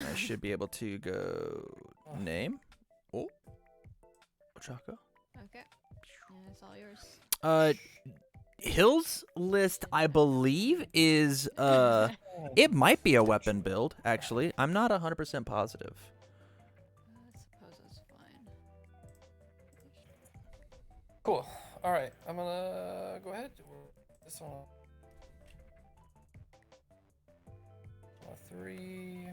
I should be able to go name. Oh, Ochaco. Okay. Yeah, it's all yours. Hill's list, I believe, is it might be a weapon build. Actually, I'm not 100% positive. I suppose it's fine. Cool. All right, I'm gonna go ahead. This one. 3.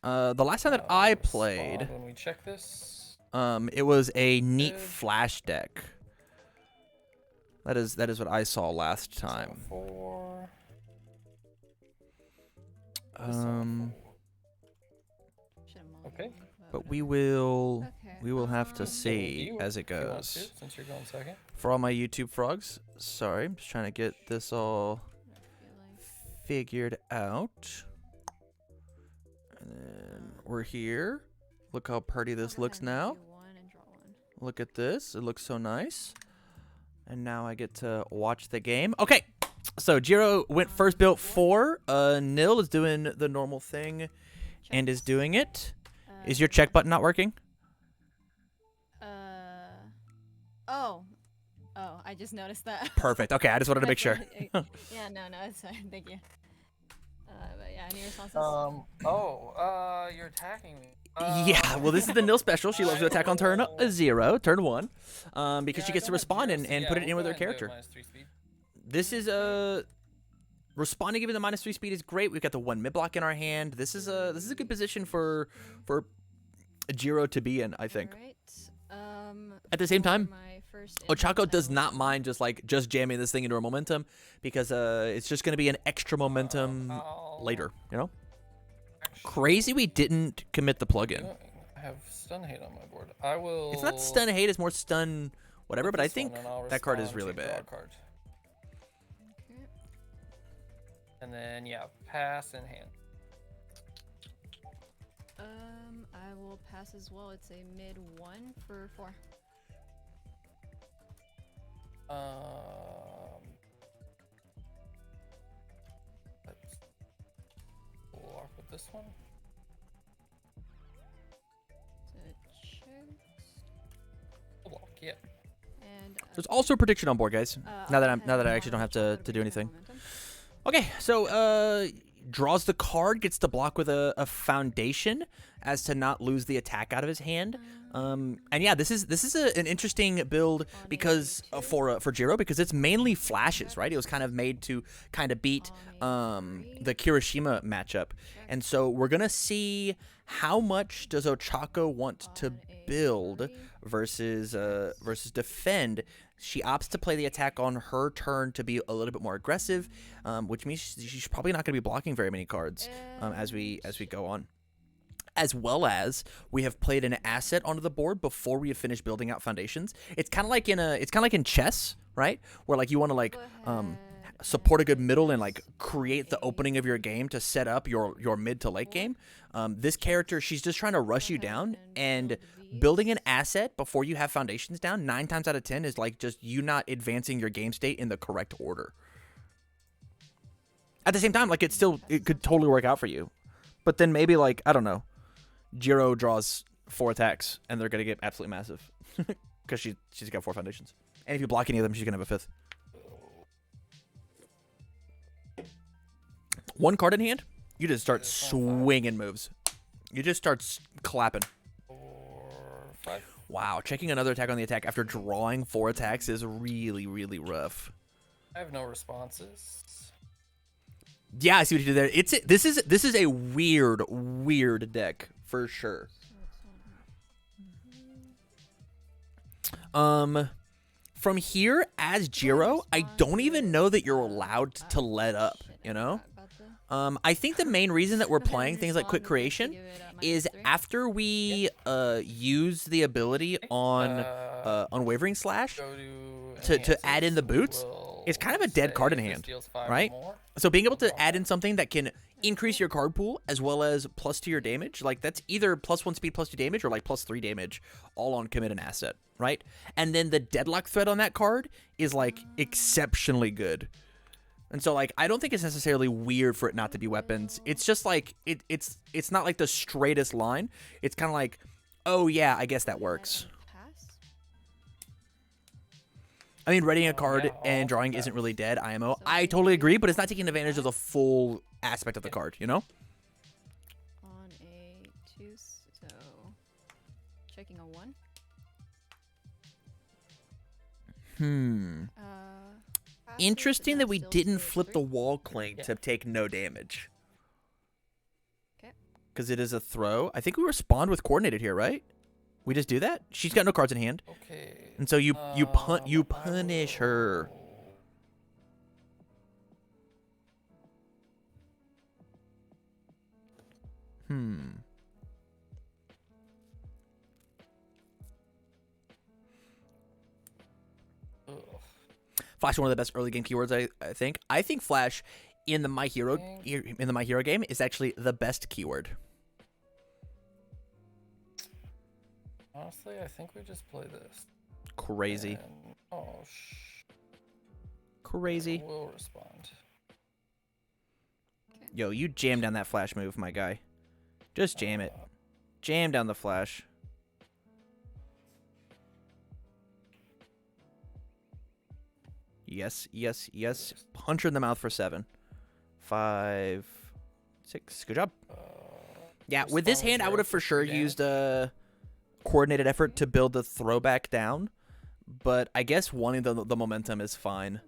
The last time that I played, when we check this, it was a neat flash deck. That is what I saw last time. 4. Okay. But we will Okay, have to see as it If you want goes. to, since you're going second. For all my YouTube frogs, sorry, I'm just trying to get this all figured out. And then we're here. Look how pretty this looks now. Look at this. It looks so nice. And now I get to watch the game. Okay, so Jiro went first built 4. Nil is doing the normal thing and is doing it. Is your check button not working? Oh, I just noticed that. Perfect. Okay, I just wanted to make sure. Yeah, no, it's fine. Thank you. But yeah, any responses? You're attacking me. Yeah, well, this is the Nil special. She loves to attack on turn 0, turn 1, because she gets to respond and put it in with her character. This is responding given the -3 speed is great. We've got the 1 mid block in our hand. This is a good position for Jiro to be in, I think. Right. At the same time, Ochaco does not mind just jamming this thing into her momentum because it's just going to be an extra momentum later, you know? Crazy we didn't commit the plugin. I have stun hate on my board. I will. It's not stun hate, it's more stun whatever, but I think that card is really bad. Card. Okay. And then yeah, pass in hand. I will pass as well. It's a mid 1 for 4. Let's block with this one. Block, yeah. And There's also a prediction on board, guys. Now that I actually don't have to do anything. Okay, so draws the card, gets to block with a foundation as to not lose the attack out of his hand. And yeah, this is an interesting build because for Jiro, because it's mainly flashes, right? It was kind of made to kind of beat the Kirishima matchup, and so we're gonna see how much does Ochaco want to build versus defend. She opts to play the attack on her turn to be a little bit more aggressive, which means she's probably not going to be blocking very many cards as we go on. As well as we have played an asset onto the board before we have finished building out foundations. It's kind of like in chess, right? Where like you want to support a good middle and like create the opening of your game to set up your mid to late game. This character, she's just trying to rush you down, and building an asset before you have foundations down 9 times out of 10 is like just you not advancing your game state in the correct order. At the same time, like it could totally work out for you, but then maybe like I don't know, Jiro draws 4 attacks and they're gonna get absolutely massive because she's got 4 foundations, and if you block any of them, she's gonna have a 5th. 1 card in hand, you just start swinging moves. You just start clapping. 4, 5. Wow, checking another attack on the attack after drawing 4 attacks is really, really rough. I have no responses. Yeah, I see what you did there. This is a weird deck for sure. From here as Jiro, I don't even know that you're allowed to let up, you know? I think the main reason that we're playing things like Quick Creation is after we use the ability on Unwavering Slash to add in the boots, it's kind of a dead card in hand, right? So being able to add in something that can increase your card pool as well as plus 2 your damage, like that's either +1 speed, +2 damage, or like +3 damage, all on commit an asset, right? And then the deadlock threat on that card is like exceptionally good. And so, like, I don't think it's necessarily weird for it not to be weapons. It's just, like, it's not, like, the straightest line. It's kind of like, oh, yeah, I guess that works. Pass. I mean, readying a card yeah, and drawing pass. isn't really dead, IMO. So I totally agree, but it's not taking advantage of the full aspect of the card, you know? On a 2, so checking a 1. Passes, Interesting and that we still didn't stage flip 3. the wall cling Yeah. to take no damage. Okay. Because it is a throw. I think we respond with coordinated here, right? We just do that? She's got no cards in hand. Okay. And so you I punish her. Ugh. Flash is one of the best early game keywords, I think. I think Flash in the My Hero game is actually the best keyword. Honestly, I think we just play this. Crazy. And, oh, Crazy. We'll respond. Yo, you jam down that Flash move, my guy. Just jam it. Jam down the Flash. Yes, yes, yes. Punch her in the mouth for 7. 5, 6. Good job. Yeah, with this hand, I would have for sure used a coordinated effort to build the throwback down. But I guess wanting the momentum is fine,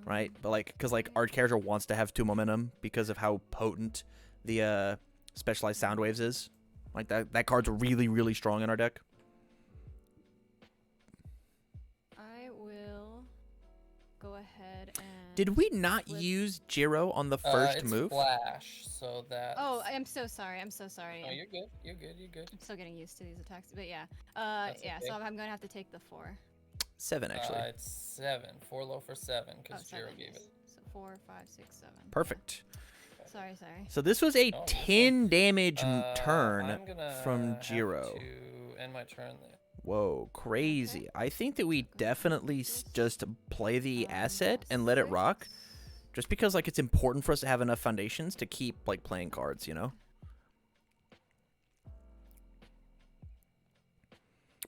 right? But like, because like our character wants to have 2 momentum because of how potent the specialized sound waves is. Like that card's really, really strong in our deck. I will go ahead and. Did we not flip- use Jiro on the first it's move? Flash, so that. Oh, I'm so sorry. I'm so sorry. No, you're good. You're good. You're good. I'm still getting used to these attacks, but yeah. That's Yeah. okay. So I'm gonna have to take the 4. 7, actually. It's 7. 4 low for 7 Oh, because Jiro 7. gave it. So 4, 5, 6, 7. Perfect. Yeah. Sorry. So this was a Oh, 10 damage turn I'm gonna from have Jiro. to end my turn there. Whoa, crazy. I think that we definitely just play the asset and Draw let it rock. 6. Just because, like, it's important for us to have enough foundations to keep, like, playing cards, you know?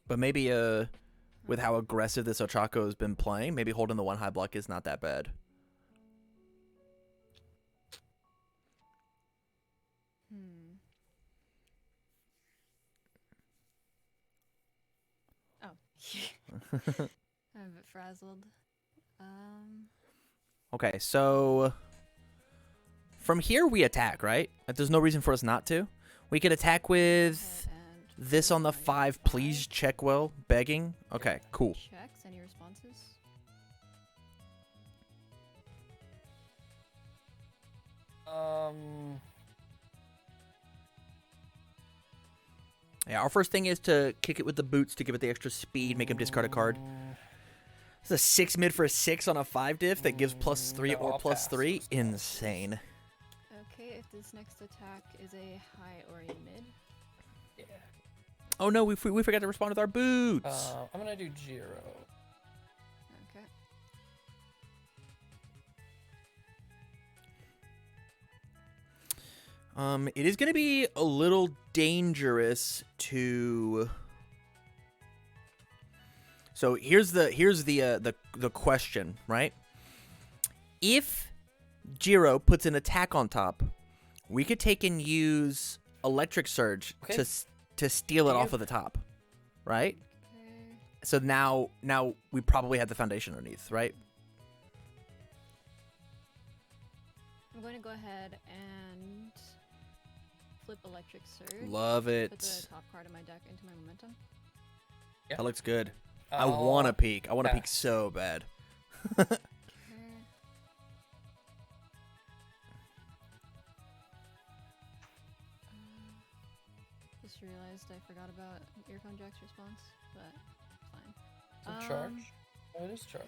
But maybe, with how aggressive this Ochaco has been playing, maybe holding the 1 high block is not that bad. Oh. I'm a bit frazzled. Okay, so from here we attack, right? Like, there's no reason for us not to. We could attack with And this on the 5. Please check well. Begging. Okay, cool. Checks. Any responses? Yeah, our first thing is to kick it with the boots to give it the extra speed, make him discard a card. It's a 6 mid for a 6 on a 5 diff that gives +3 No, or I'll plus pass. 3. Insane. Okay, if this next attack is a high or a mid. Yeah. Oh no, we forgot to respond with our boots. I'm gonna do Jiro. Okay. It is going to be a little dangerous to. So here's the question, right? If Jiro puts an attack on top, we could take and use Electric Surge Okay. to steal it Do off you- of the top, right? Okay. So now we probably have the foundation underneath, right? I'm going to go ahead and flip Electric Surge. Love Put the it. top card of my deck into my momentum. Yeah. That looks good. I want to peek. I want to peek pass. so bad. Okay. Just realized I forgot about Earphone Jack's response, but fine. Is it charge? Oh, it is charge.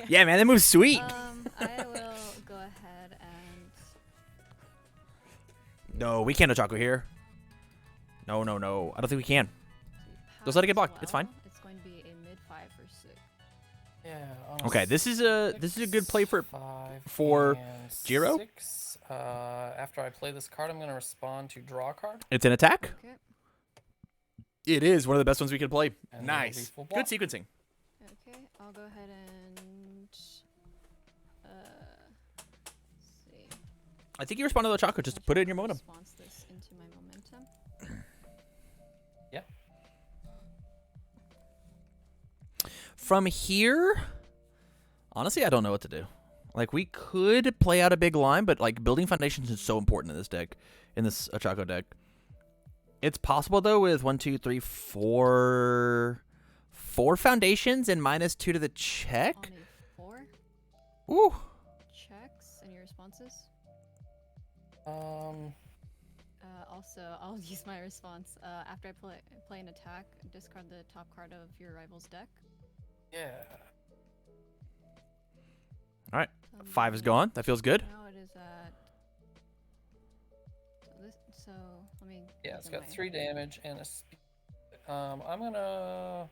Yeah, man, that move's sweet. I will go ahead and No, we can't Ochaco here. No. I don't think we can. do Just let it get pass blocked. It's fine. well. It's going to be a mid 5 for 6. Yeah. On a Okay, this is a good play for 5 and Jiro? 6. After I play this card, I'm going to respond to draw a card. It's an attack. Okay. It is one of the best ones we can play. And Nice. it'll be full Good block. sequencing. Okay, I'll go ahead and see. I think you responded to Ochaco. Just put it in your momentum. Response this into my momentum. Yeah. From here, honestly, I don't know what to do. Like, we could play out a big line, but, like, building foundations is so important in this deck, in this Ochaco deck. It's possible, though, with 1, 2, 3, 4 foundations and -2 to the check. On a 4. Ooh. Checks. Any responses? Also, I'll use my response. After I play an attack, discard the top card of your rival's deck. Yeah. All right. 5 is gone. That feels good. Now it is at. So let me. Yeah, look it's at got my- 3 damage and a speed. I'm gonna.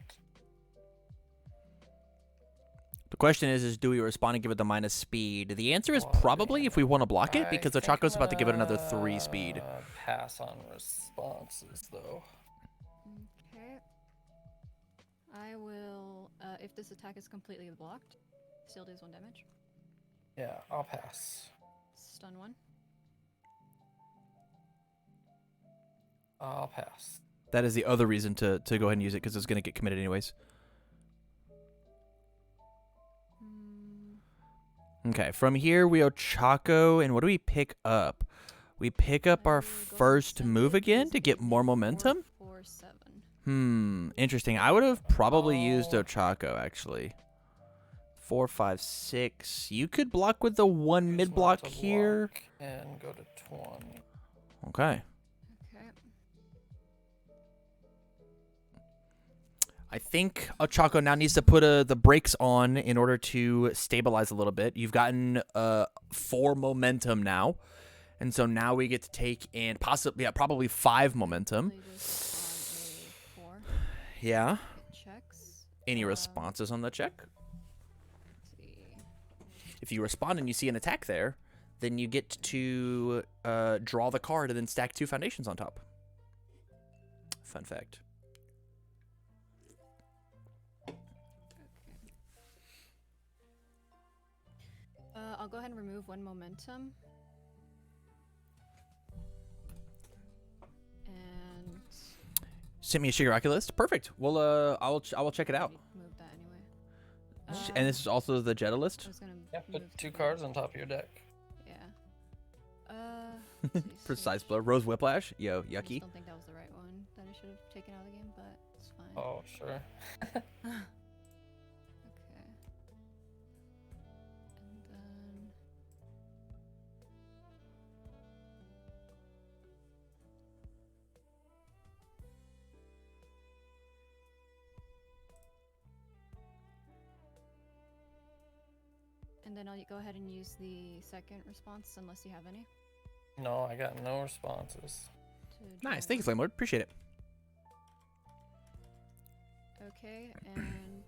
The question is do we respond and give it the minus speed? The answer is Well, probably if we want to block it, I because think Ochaco's I'm about to give it another gonna 3 speed. Pass on responses, though. Okay. I will. If this attack is completely blocked, still deals 1 damage. Yeah, I'll pass. Stun 1. I'll pass. That is the other reason to go ahead and use it, because it's going to get committed anyways. Okay, from here we Ochaco, and what do we pick up? We pick up our first move again to get more momentum? 4, 7. Interesting. I would have probably used Oh. Ochaco, actually. 4, 5, 6. You could block with the 1 Use mid one block to here. block and go to 20. Okay. Okay. I think Ochaco now needs to put the brakes on in order to stabilize a little bit. You've gotten 4 momentum now. And so now we get to take in probably 5 momentum. Play this on a 4. Yeah. It checks. Any responses on the check? Let's see. If you respond and you see an attack there, then you get to draw the card and then stack 2 foundations on top. Fun fact. I'll go ahead and remove 1 momentum. And Send me a Uraraka list. Perfect. Well, I will check it out. move that anyway. And this is also the Jetta I list. was gonna Yeah, move put 2 the- cards on top of your deck. Yeah. Let's see, Precise switch. blow. Rose Whiplash. Yo, I just yucky. don't think that was the right one that I should have taken out of the game, but it's fine. Oh, sure. Okay. And then I'll go ahead and use the second response unless you have any. No, I got no responses. to draw Nice. Thank you, one. Slamlord. Appreciate it. Okay, and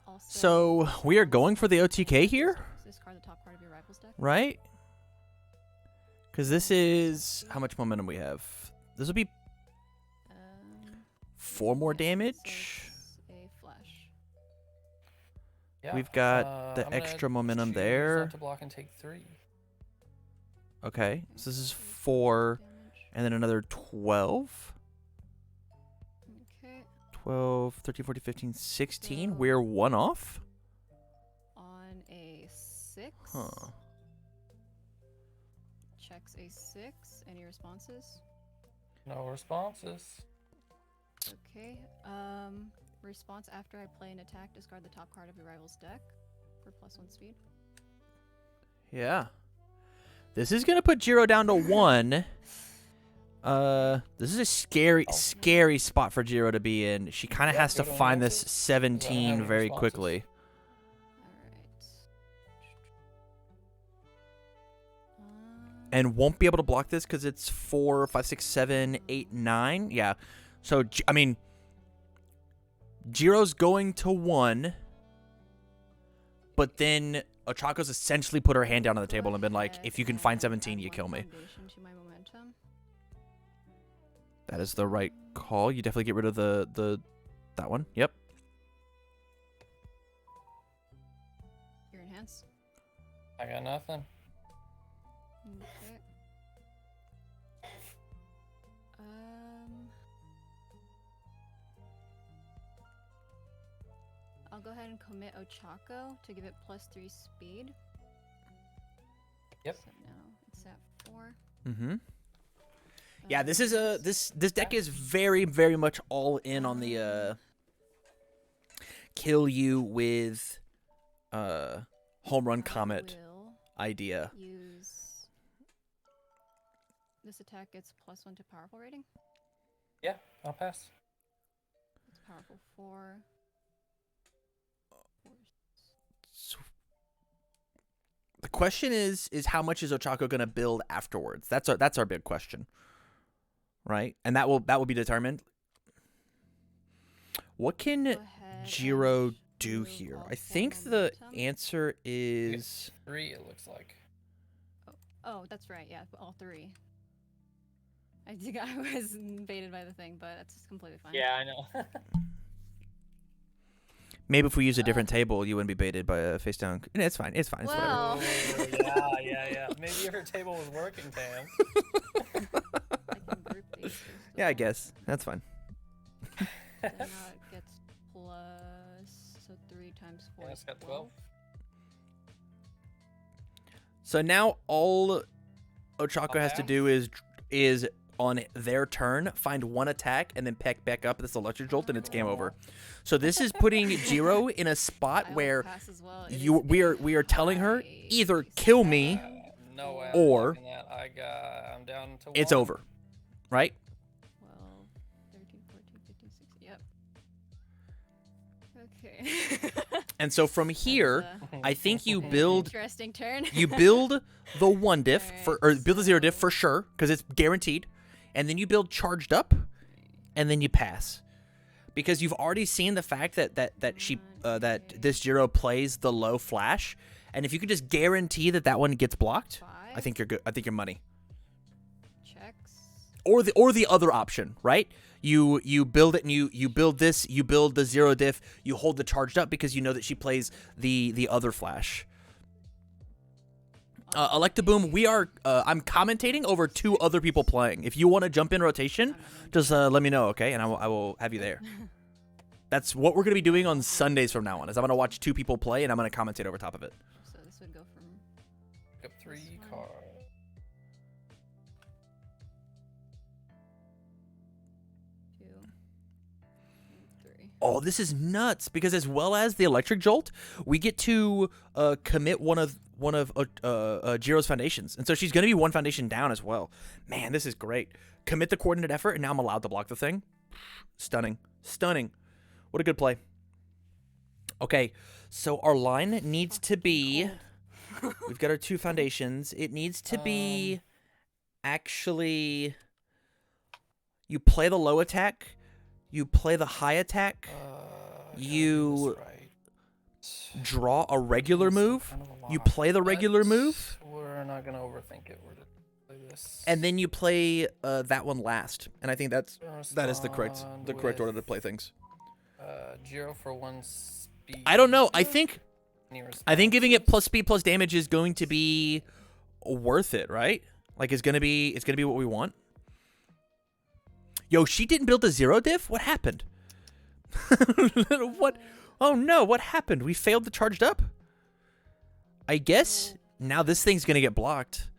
also. So we are going for the OTK here, Discard the top card of your rival's deck. right? Because this is how much momentum we have. This will be Um, 4 more yeah, damage. so it's a flash. Yeah. We've got the I'm gonna extra momentum choose there. not to block and take 3. Okay, so this is 4, Damage. and then another 12. Okay. 12, 13, 14, 15, 16. So- We're 1 off. On a 6. Huh. Checks a 6. Any responses? No responses. Okay. Response after I play an attack, discard the top card of your rival's deck for +1 speed. Yeah. This is going to put Jiro down to 1. This is a scary spot for Jiro to be in. She kind of Yeah, has to go to find this analysis. 17 any very responses. quickly. Alright. And won't be able to block this because it's 4, 5, 6, 7, 8, 9. Yeah. So, I mean, Jiro's going to 1. but then Ochaco's essentially put her hand down on the table and been like, if you can find 17, you kill me. To my momentum. That is the right call. You definitely get rid of that one. Yep. Your enhance. I got nothing. Okay. I'll go ahead and commit Ochaco to give it +3 speed. Yep. So now it's at 4. Mm-hmm. Yeah, this is this deck is very, very much all in on the kill you with home run comet idea. Use this attack gets +1 to powerful rating. Yeah, I'll pass. It's powerful 4. The question is how much is Ochaco going to build afterwards? That's our big question, right? And that will be determined. What can Jiro do here? I think the answer is 3. It looks like. Oh, that's right. Yeah, all 3. I think I was baited by the thing, but that's completely fine. Yeah, I know. maybe if we use a different table, you wouldn't be baited by a face down. It's fine. It's fine. It's Well. Whatever. Yeah. Maybe if her table was working, Tam. I can group these. Yeah, I guess that's fine. So now it gets so 3 times 4 Yeah, is it's got 12. So now all Ochaco has to do is on their turn find one attack and then peck back up this electric jolt and it's game over. So this is putting Jiro in a spot where we are telling her either kill me No way or I'm down to it's 1. over, right? 12, 13, 14, 15, 16. Yep. Okay. And so from here, I think you build Interesting turn. you build the 1 diff or build the 0 diff for sure because it's guaranteed, and then you build charged up, and then you pass, because you've already seen the fact that this Jiro plays the low flash, and if you could just guarantee that one gets blocked, 5. I think you're good. I think you're money. Checks. Or the other option, right? You build it and you build this, you build the 0 diff, you hold the charged up because you know that she plays the other flash. Electaboom, I'm commentating over 2 other people playing. If you want to jump in rotation, just let me know, okay? And I will have you there. That's what we're going to be doing on Sundays from now on, is I'm going to watch 2 people play and I'm going to commentate over top of it. So this would go from Pick up 3 cards. 2, 3. Oh, this is nuts, because as well as the electric jolt, we get to commit one of Jiro's foundations, and so she's going to be 1 foundation down as well. Man, this is great. Commit the coordinate effort, and now I'm allowed to block the thing. Stunning. What a good play. Okay, so our line needs to be... We've got our 2 foundations. It needs to be... Actually... You play the low attack. You play the high attack. You draw a regular move. You play the regular move. We're not going to overthink it. We're going to play this. And then you play that one last. And I think that is the correct order to play things. Jiro for 1 speed. I don't know. I think giving it plus speed plus damage is going to be worth it, right? Like it's gonna be what we want. Yo, she didn't build a 0 diff? What happened? What? Oh no, what happened? We failed the charged up? I guess now this thing's gonna get blocked.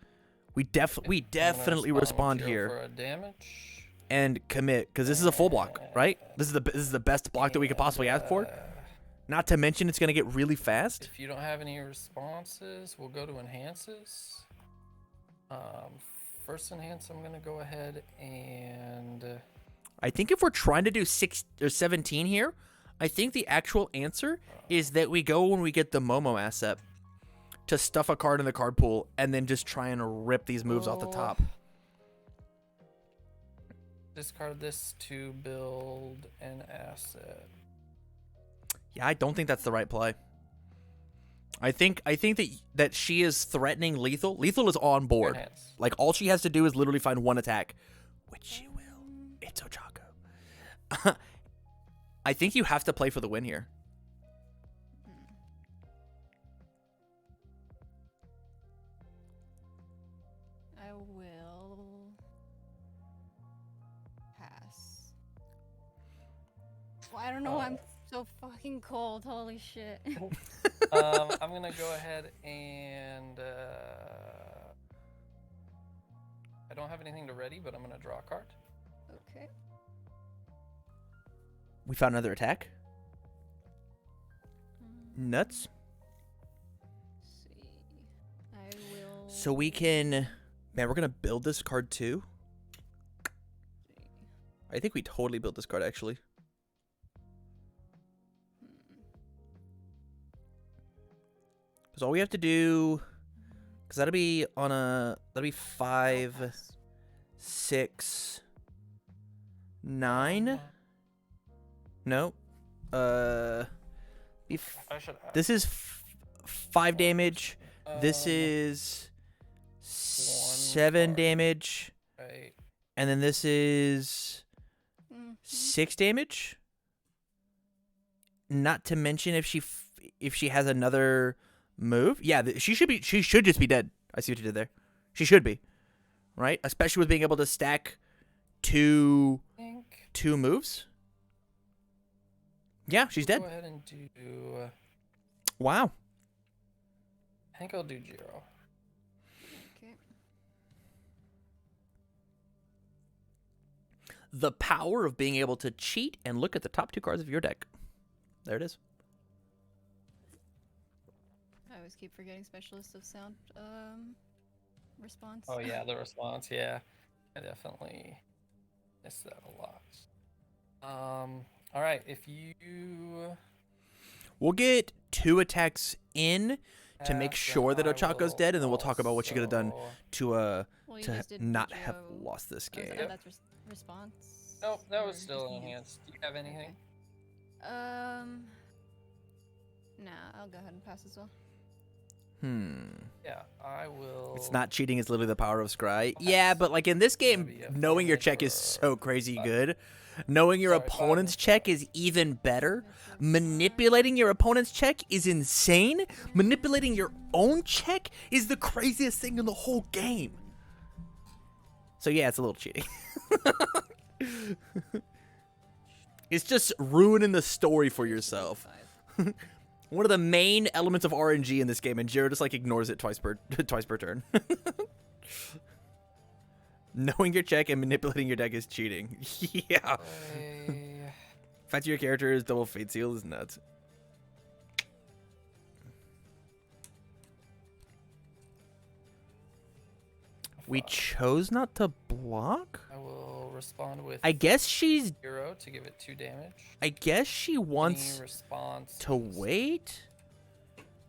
We definitely respond here for a damage. and commit, because this is a full block, right? This is the best block that we could possibly ask for. Not to mention it's gonna get really fast. If you don't have any responses, we'll go to enhances. First enhance, I'm gonna go ahead and I think if we're trying to do 6 or 17 here, I think the actual answer is that we go when we get the Momo asset to stuff a card in the card pool and then just try and rip these moves off the top. Discard this to build an asset. Yeah, I don't think that's the right play. I think that she is threatening lethal. Lethal is on board. Hands. Like all she has to do is literally find one attack, which she will. It's Ochaco. I think you have to play for the win here. I will pass. Well, I don't know. I'm so fucking cold. Holy shit. I'm gonna go ahead and I don't have anything to ready, but I'm gonna draw a card. Okay. We found another attack. Nuts. See. I will. So we can, man, we're gonna build this card too. I think we totally built this card actually. Because all we have to do, because that'll be 5, 6, 9. No. This is 5 damage. This is 7 damage. Right. And then this is 6 damage. Not to mention if she has another move. Yeah, she should just be dead. I see what you did there. She should be. Right? Especially with being able to stack two moves. Yeah, she's dead. Go ahead and do. Wow. I think I'll do Jiro. Okay. The power of being able to cheat and look at the top 2 cards of your deck. There it is. I always keep forgetting Specialist of Sound response. Oh yeah, the response. Yeah, I definitely miss that a lot. All right, if you. We'll get 2 attacks in to make pass, sure that then I Ochaco's will dead, and then we'll talk about what you could have done also- to Well, you to just did not Jiro. have lost this Oh, is game. that- that's response. Nope, that was Or still just enhanced. Do you have anything? Okay. Nah, I'll go ahead and pass as well. Yeah, I will. It's not cheating, it's literally the power of scry. Yeah, but like in this game, Maybe a knowing your damage check is or so crazy 5. good. Knowing your Sorry, 5. opponent's check is even better. Manipulating your opponent's check is insane. Manipulating your own check is the craziest thing in the whole game. So yeah, it's a little cheating. It's just ruining the story for yourself. One of the main elements of RNG in this game, and Jiro just like ignores it twice per turn. Knowing your check and manipulating your deck is cheating. Yeah. Fact your character is double fate seal is nuts. We chose not to block? I will respond with. I guess she's. Jiro to give it 2 damage. I guess she Any wants response to wait?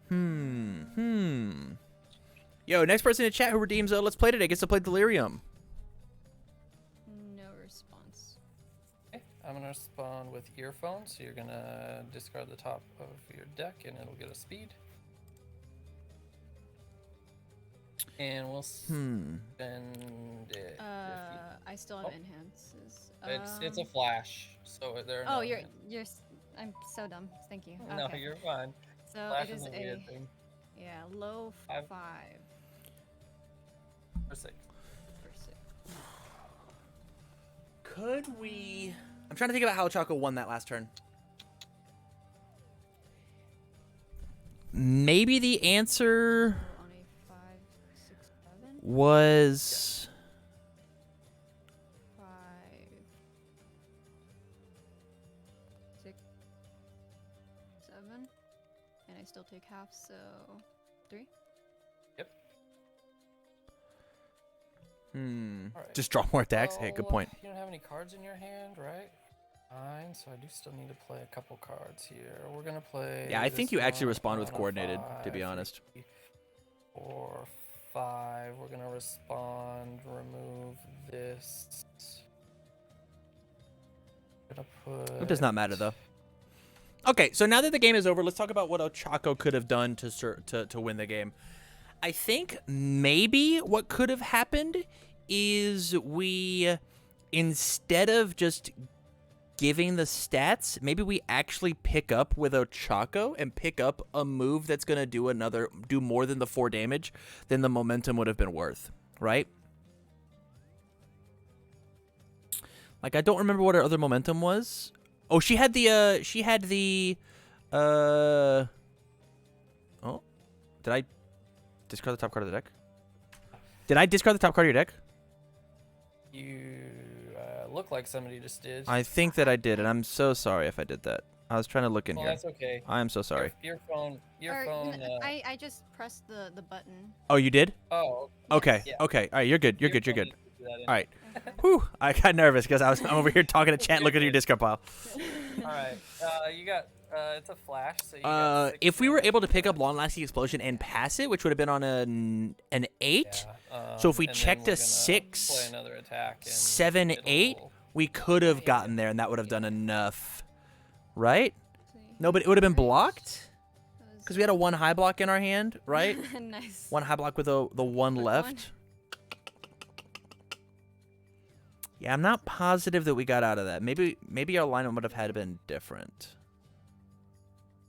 Yo, next person in chat who redeems Let's Play today gets to play Delirium. No response. Okay, I'm gonna respond with earphones. So you're gonna discard the top of your deck, and it'll get a speed. And we'll spend it. I still have enhances. It's a flash, so there. Oh, I'm so dumb. Thank you. No, Okay. you're fine. So Flash it is is a weird thing. yeah, low 5. 5 Or 6. for 6. Could we... I'm trying to think about how Ochaco won that last turn. Maybe the answer On a 5, 6, 7. was... 5, 6, 7, and I still take half, so 3. Alright. Just draw more attacks? Hey, good Well, point. You don't have any cards in your hand, right? Fine, so I do still need to play a couple cards here. We're gonna play. Yeah, I think this you actually one respond with on a coordinated, to be 5, honest. 3, 4, 5. We're gonna respond. Remove this. Gonna put. It does not matter, though. Okay, so now that the game is over, let's talk about what Ochaco could have done to win the game. I think maybe what could have happened is we, instead of just giving the stats, maybe we actually pick up with Ochaco and pick up a move that's going to do more than the 4 damage than the momentum would have been worth, right? Like, I don't remember what her other momentum was. Oh, she had the, oh, did I discard the top card of the deck? Did I discard the top card of your deck? You look like somebody just did. I think that I did, and I'm so sorry if I did that. I was trying to look in here. That's okay. I am so sorry. Your phone. I just pressed the button. Oh, you did? Oh. Okay. Yeah. Okay. All right. You're good. You're Your good. You're phone good. needs to do that All right. Whew. I got nervous because I'm over here talking to chat. Look at your discard pile. All right. You got. It's a flash. So you got 6 if we were damage. able to pick up long-lasting explosion and pass it, which would have been on an 8. Yeah, So if we and then checked we're a gonna 6, play another attack, and 7, 8, it'll- we could have gotten there, and that would have done enough, right? No, but it would have been blocked because we had a 1 high block in our hand, right? Nice. 1 high block with the 1 With left. one. Yeah, I'm not positive that we got out of that. Maybe our lineup would have had been different.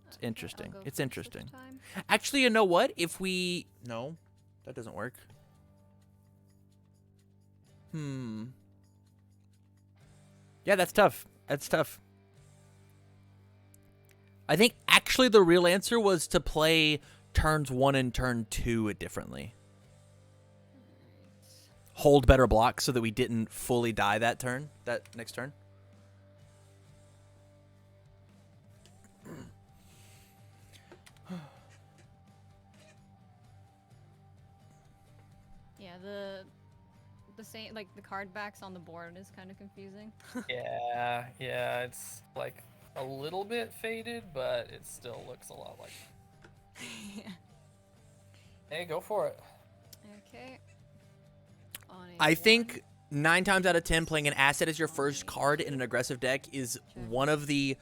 It's Okay, interesting. I'll go It's first interesting. this time. Actually, you know what? If we... No, that doesn't work. Yeah, that's tough. That's tough. I think actually the real answer was to play turns 1 and turn 2 differently. Hold better blocks so that we didn't fully die that next turn. Yeah, the same, like the card backs on the board is kind of confusing. Yeah, it's like a little bit faded, but it still looks a lot like. Yeah. Hey, go for it. Okay. On a I think 1. 9 times out of 10, playing an asset as your first card in an aggressive deck is one of the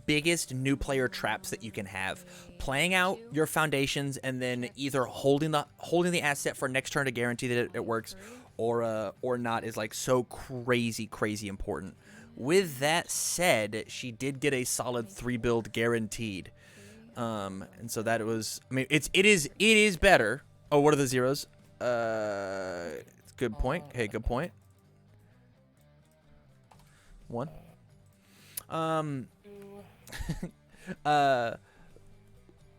biggest new player traps that you can have. Playing out your foundations and then either holding the asset for next turn to guarantee that it works, or not is like so crazy important. With that said, she did get a solid 3 build guaranteed, and so that was. I mean, it is better. Oh, what are the zeros? Good point. Hey, good point. 1.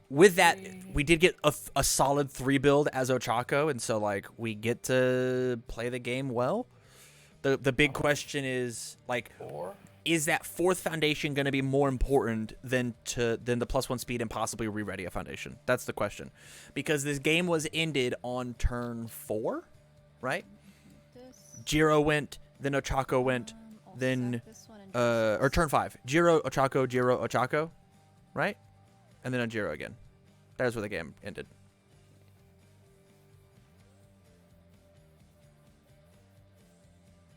With that, we did get a solid 3 build as Ochaco, and so like we get to play the game well. The big question is like, 4. is that 4th foundation going to be more important than the +1 speed and possibly re-ready a foundation? That's the question, because this game was ended on turn 4, right? This, Jiro went, then Ochaco went, I'll then sack this one and do or this. turn 5. Jiro, Ochaco, right? And then a Jiro again. That's where the game ended.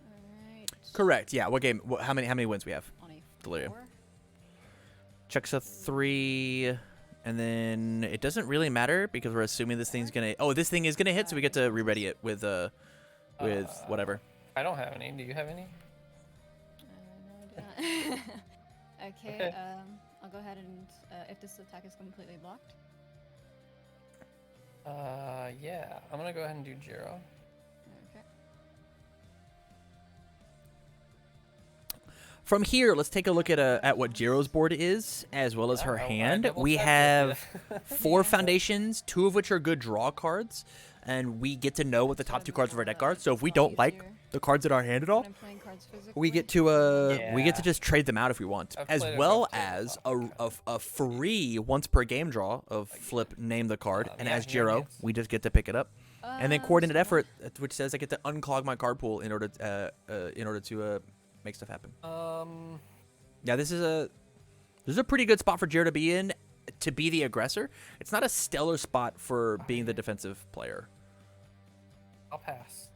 Alright. Correct. Yeah. What game? How many wins we have? On a Delirium. 4. Checks a 3, and then it doesn't really matter because we're assuming this thing's gonna. Oh, this thing is gonna hit, so we get to re-ready it with whatever. I don't have any. Do you have any? No, I do not. Okay, Okay. I'll go ahead and if this attack is completely blocked. Yeah. I'm gonna go ahead and do Jiro. Okay. From here, let's take a look at what Jiro's board is, as well as her I hand. double We checked have with 4 Yeah. foundations, 2 of which are good draw cards, and we get to know what the top 2 cards of our deck are. So if we don't like the cards in our hand at all, When I'm playing cards physically. we get to Yeah. just trade them out if we want, I've as played a well couple as of a free once per game draw of flip name the card, and yeah, as yeah, Jiro, yes. we just get to pick it up, and then coordinated so effort, which says I get to unclog my card pool in order to make stuff happen. Yeah, this is a pretty good spot for Jiro to be in, to be the aggressor. It's not a stellar spot for being the defensive player. I'll pass.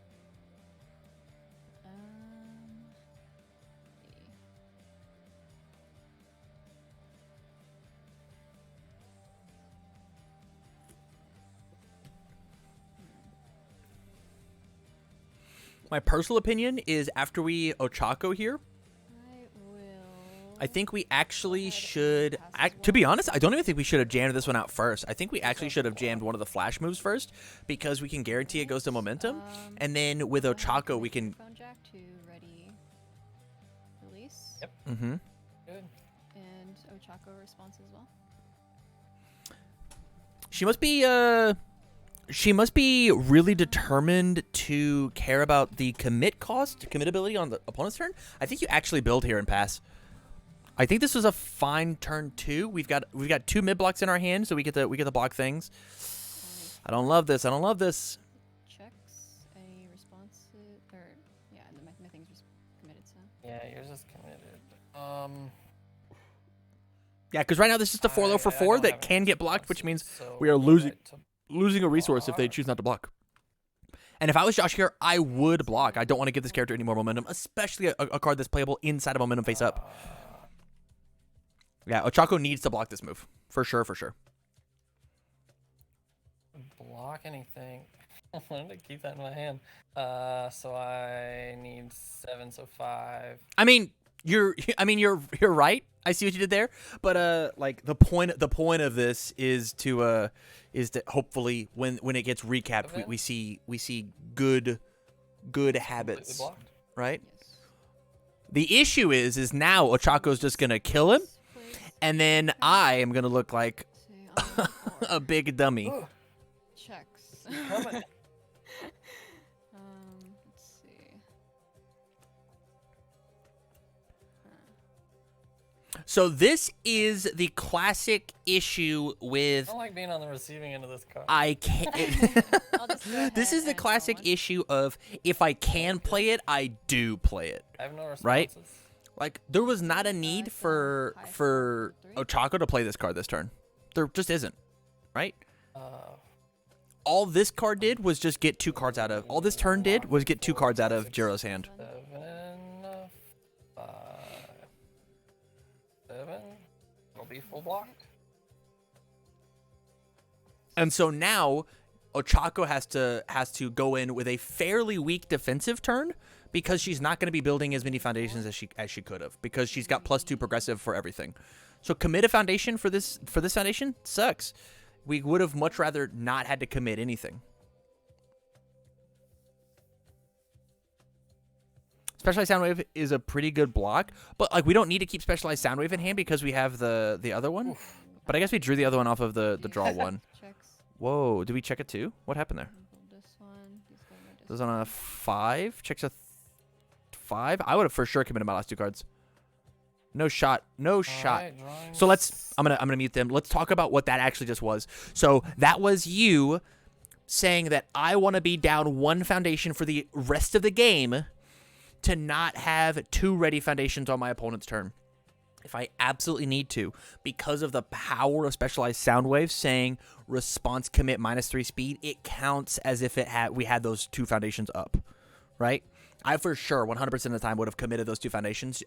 My personal opinion is after we Ochaco here, I will. I think we actually ahead and should. pass as To be well. honest, I don't even think we should have jammed this one out first. I think we actually should have jammed one of the flash moves first because we can guarantee it goes to momentum. And then with go ahead and Ochaco, we commit can. Phone jack to ready. Release. Yep. Mm-hmm. Good. And Ochaco response as well. She must be. She must be really determined to care about the commit cost, committability on the opponent's turn. I think you actually build here and pass. I think this was a fine turn too. We've got 2 mid blocks in our hand, so we get to block things. I don't love this. I don't love this. Checks any responses or yeah, my thing's just committed. So Yeah, yours is committed. Yeah, because right now this is just a 4 low for I 4 don't that have any can get blocked, which means responses, so we are we'll losing right to a resource if they block. choose not to block. And if I was Josh here, I would block. I don't want to give this character any more momentum, especially a card that's playable inside of momentum face up. Yeah, Ochaco needs to block this move. For sure, for sure. Block anything. I wanted to keep that in my hand. So I need 7, so 5. I mean, you're right. I see what you did there, but like the point of this is to hopefully when it gets recapped, Okay. we see good Completely habits, blocked. right? yes. The issue is now Ochaco's just gonna kill him, Place, and then I am gonna look like see, on the four. a big dummy. Ugh, Checks. coming. Let's see. So this is the classic issue I with don't like being on the receiving end of this card. I can't. I'll just go This ahead is the and draw classic one. issue of if I can play it, I do play it. I have no responses. Right? Like there was not a Guys, need high for four for for 3. Ochaco to play this card this turn. There just isn't, right? Uh, All this card did was just get 2 cards out of. All this turn did was get 2 cards out of Jiro's hand. 7, 5, 7. It'll be full blocked. And so now Ochaco has to go in with a fairly weak defensive turn because she's not going to be building as many foundations as she could have because she's got +2 progressive for everything. So commit a foundation for this foundation sucks. We would have much rather not had to commit anything. Specialized Soundwave is a pretty good block, but like we don't need to keep Specialized Soundwave in hand because we have the other one. Oof. But I guess we drew the other one off of the draw one. Checks. Whoa, did we check it too? What happened there? This one. These guys are This was on a 5. Checks a 5. I would have for sure committed my last 2 cards. No shot. No shot. Alright, drawing So let's. I'm gonna mute them. Let's talk about what that actually just was. So that was you saying that I want to be down 1 foundation for the rest of the game to not have 2 ready foundations on my opponent's turn. If I absolutely need to, because of the power of Specialized Sound Waves saying response commit -3 speed, it counts as if we had those 2 foundations up, right? I for sure 100% of the time would have committed those 2 foundations,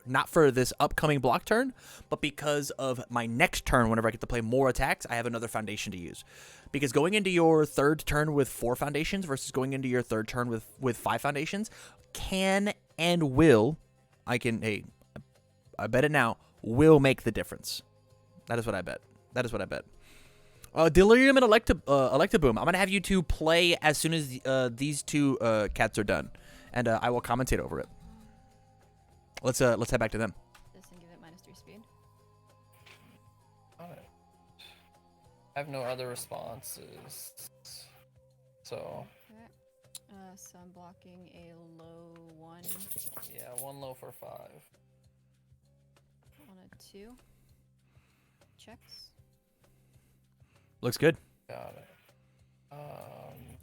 not for this upcoming block turn, but because of my next turn, whenever I get to play more attacks, I have another foundation to use. Because going into your 3rd turn with 4 foundations versus going into your 3rd turn with 5 foundations can and will, I bet it now, will make the difference. That is what I bet. That is what I bet. Delirium and Electaboom. I'm going to have you 2 play as soon as these 2 cats are done. And I will commentate over it. Let's head back to them. this and give it -3 speed. Alright. I have no other responses. So, Okay. So I'm blocking a low 1 yeah, 1 low for 5. on a 2. Checks. Looks good. Got it.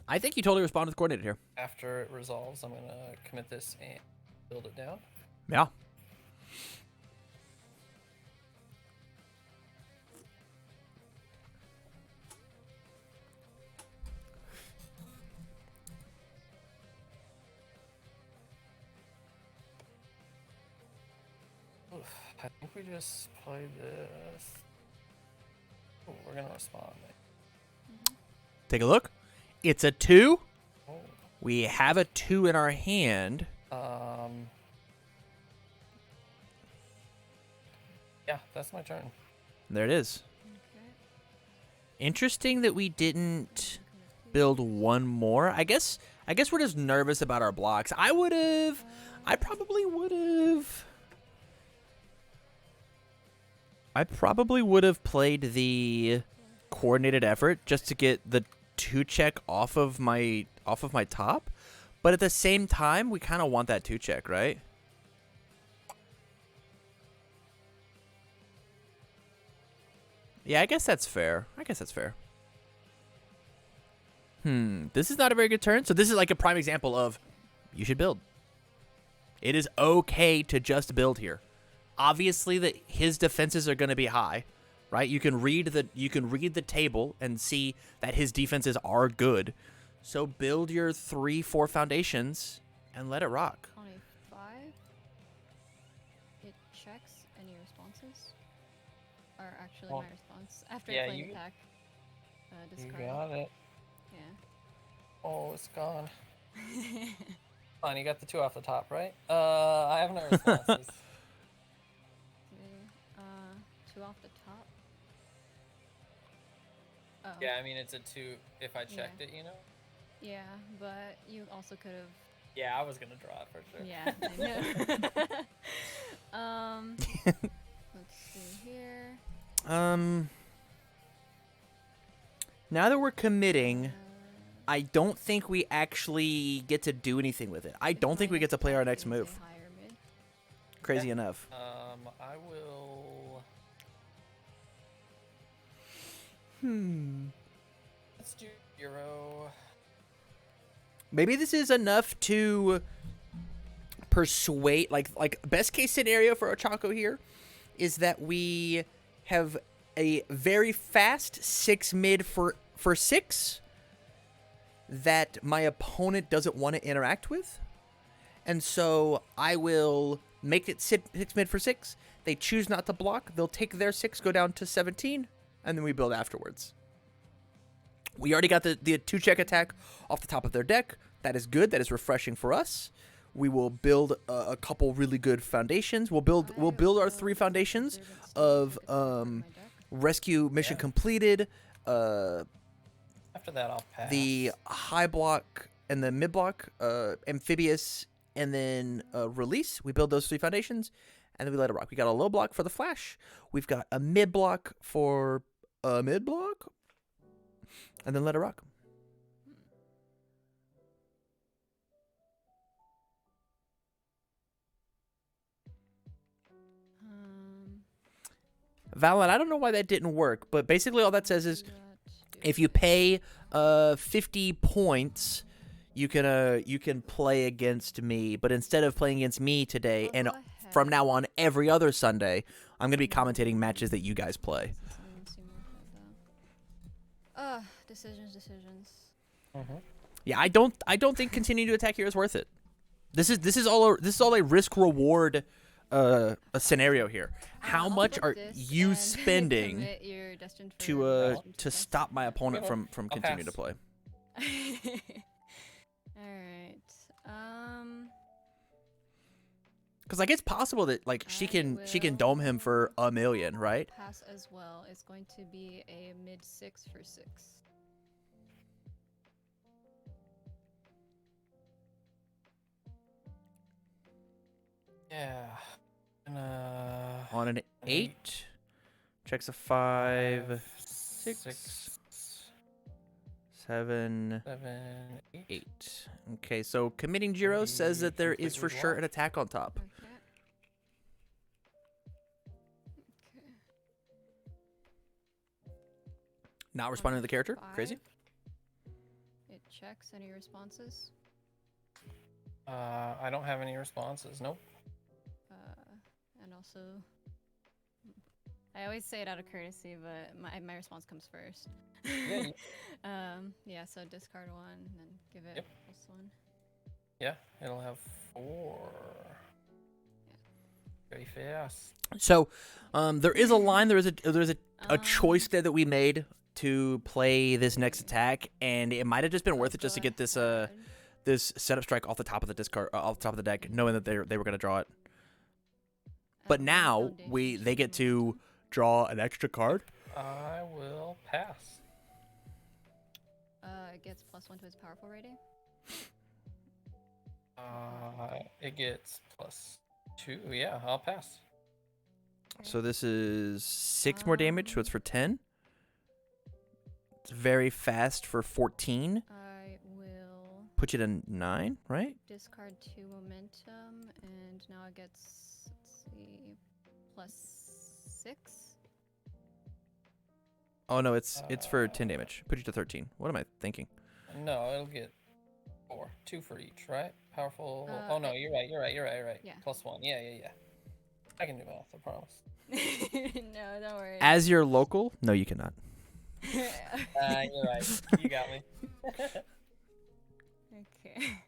I think you totally responded with coordinated here. After it resolves, I'm gonna commit this and build it down. Yeah. Oof, I think we just played this. Oh, we're gonna respond. Take a look. It's a 2. Oh, We have a 2 in our hand. Yeah, that's my turn. There it is. Okay. Interesting that we didn't build one more. I guess we're just nervous about our blocks. I probably would have played the coordinated effort just to get the 2 check off of my top. But at the same time, we kind of want that 2 check, right? Yeah, I guess that's fair. This is not a very good turn. So this is like a prime example of you should build. It is okay to just build here. Obviously, his defenses are going to be high, right? You can read the table and see that his defenses are good. So build your 3-4 foundations and let it rock. On a 5, it checks any responses. Or actually, my response after playing attack. Discard. You got it. Yeah. Oh, it's gone. Fine, you got the 2 off the top, right? I have no responses. 2 off the top. Oh. Yeah, I mean it's a 2 if I checked it, you know? Yeah, but you also could have. Yeah, I was gonna draw it for sure. Yeah, I know. Let's see here. Now that we're committing, I don't think we actually get to do anything with it. I don't think we get to play our next move. Crazy enough. I will. Let's do Jiro. Maybe this is enough to persuade, like best case scenario for Ochaco here is that we have a very fast 6 mid for 6 that my opponent doesn't want to interact with. And so I will make it 6 mid for 6. They choose not to block. They'll take their 6, go down to 17, and then we build afterwards. We already got the 2 check attack off the top of their deck. That is good. That is refreshing for us. We will build a couple really good foundations. We'll build our 3 foundations of rescue mission completed. After that, I'll pass. The high block and the mid block, amphibious, and then release. We build those 3 foundations, and then we let it rock. We got a low block for the flash. We've got a mid block for a mid block, and then let it rock. Valent, I don't know why that didn't work, but basically all that says is if you pay 50 points, you can play against me. But instead of playing against me today, and from now on every other Sunday, I'm gonna be commentating matches that you guys play. Decisions. Yeah, I don't think continuing to attack here is worth it. This is all a risk reward a scenario here. How much are you spending to stop my opponent from continuing to play? All right. Because like it's possible that like she can dome him for $1 million, right? Pass as well. It's going to be a mid 6 for 6. Yeah. On an 8, checks a 5, 6, 7, 8. Okay, so committing Jiro says that there is for sure an attack on top. Okay. Not responding to the character? 5. Crazy. It checks any responses. I don't have any responses. Nope. And also, I always say it out of courtesy, but my response comes first. Yeah, so discard 1 and then give it +1. Yeah, it'll have 4. Very fast. So, there is a line. There's a choice there that we made to play this next attack, and it might have just been worth it just to get this this setup strike off the top of the discard, off the top of the deck, knowing that they were going to draw it. But now they get to draw an extra card. I will pass. It gets +1 to its powerful rating. It gets +2. Yeah, I'll pass. So this is 6 more damage, so it's for 10. It's very fast for 14. I will Put you to 9, right? discard 2 momentum, and now it gets, let's see, +6. Oh no, it's for 10 damage. Put you to 13. What am I thinking? No, it'll get 4. 2 for each, right? Powerful. Oh no, you're right. Yeah. +1. Yeah. I can do math, I promise. No, don't worry. As your local? No, you cannot. You're right. You got me. Okay.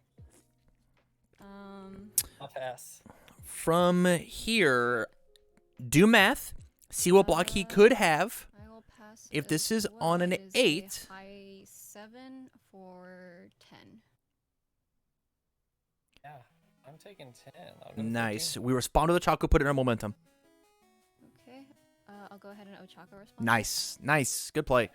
I'll pass. From here, do math. See what block he could have. I will pass. If as this is well. on an It is a 8. high 7 for 10. Yeah, I'm taking 10. I'll go to Nice. 13. We respond to the Ochaco, put it in our momentum. Okay. I'll go ahead and Ochaco respond. Nice. Good play.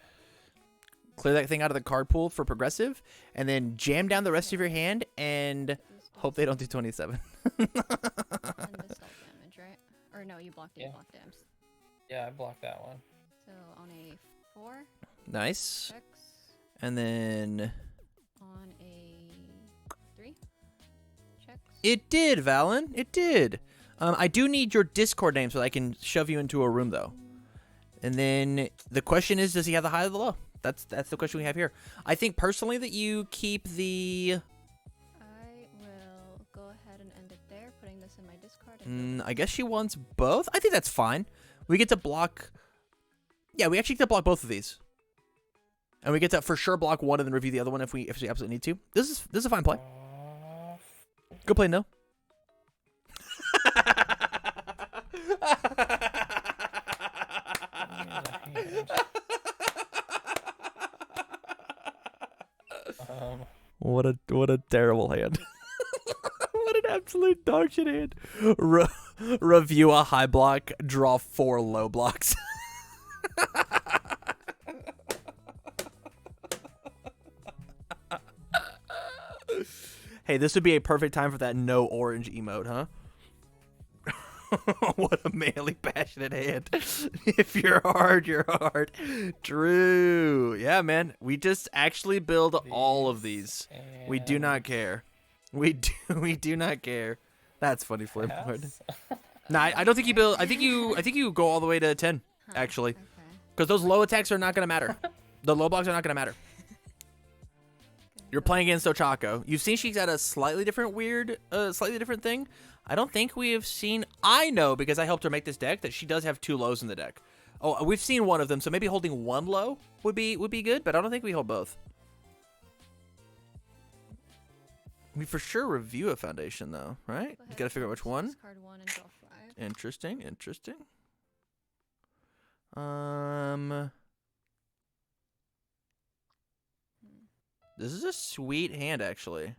Clear that thing out of the card pool for progressive, and then jam down the rest of your hand and hope they don't do 27. And the stealth damage, right? Or no, you blocked it. Yeah. You blocked dams. Yeah, I blocked that one. So on a 4, Nice. checks. And then On a 3, checks. it did, Valen. It did. I do need your Discord name so that I can shove you into a room, though. And then the question is, does he have the high or the low? That's the question we have here. I think personally that you keep the. I will go ahead and end it there, putting this in my discard. And I guess she wants both. I think that's fine. We get to block. Yeah, we actually get to block both of these, and we get to for sure block one and then review the other one if we absolutely need to. This is a fine play. Good play, no. What a terrible hand. What an absolute dog shit hand. Review a high block, draw 4 low blocks. Hey, this would be a perfect time for that no orange emote, huh? What a manly, passionate hand. If you're hard, you're hard. True. Yeah, man. We just actually build all of these. We do not care. We do not care. That's funny, Flipboard. Nah, I don't think you build. I think you go all the way to 10, actually, okay. because those low attacks are not gonna matter. The low blocks are not gonna matter. You're playing against Ochaco. You've seen she's got a slightly different thing. I don't think we have seen. I know because I helped her make this deck that she does have 2 lows in the deck. Oh, we've seen one of them, so maybe holding 1 low would be good, but I don't think we hold both. We for sure review a foundation though, right? You gotta figure out which one. Discard 1 and draw 5. Interesting. This is a sweet hand, actually.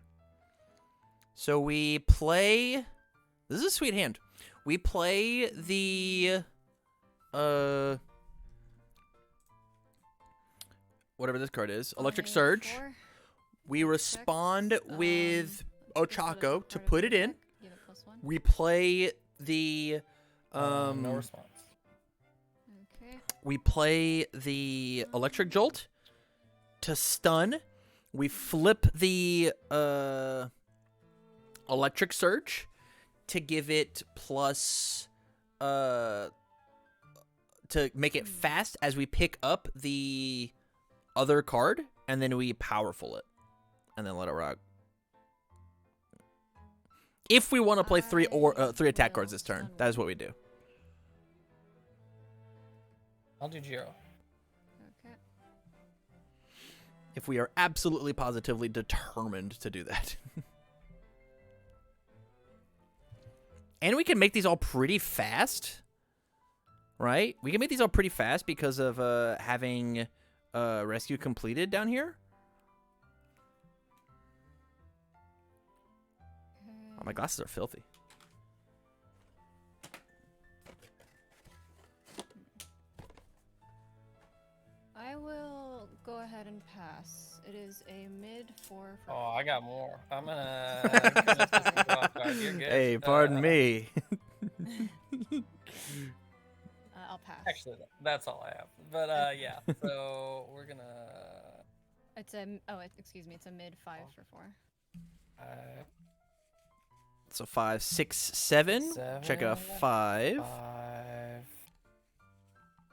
So we play. This is a sweet hand. We play the whatever this card is, Electric On a Surge. 4, We respond with Ochaco to put it in. Give it +1. We play the no response. Okay. we play the Electric Jolt to stun. We flip the Electric Surge to give it plus to make it fast as we pick up the other card, and then we powerful it and then let it rock. If we want to play 3 attack cards this turn, that is what we do. I'll do Jiro. Okay. If we are absolutely positively determined to do that. And we can make these all pretty fast, right? We can make these all pretty fast because of having rescue completed down here. Oh, my glasses are filthy. I will go ahead and pass. It is a mid 4 for. Oh, I got more. I'm gonna. You're good. Hey, pardon me. I'll pass. Actually, that's all I have. But yeah. So we're gonna. It's a excuse me. It's a mid 5 for 4. So 5, 6, 7. Check a 5. 5,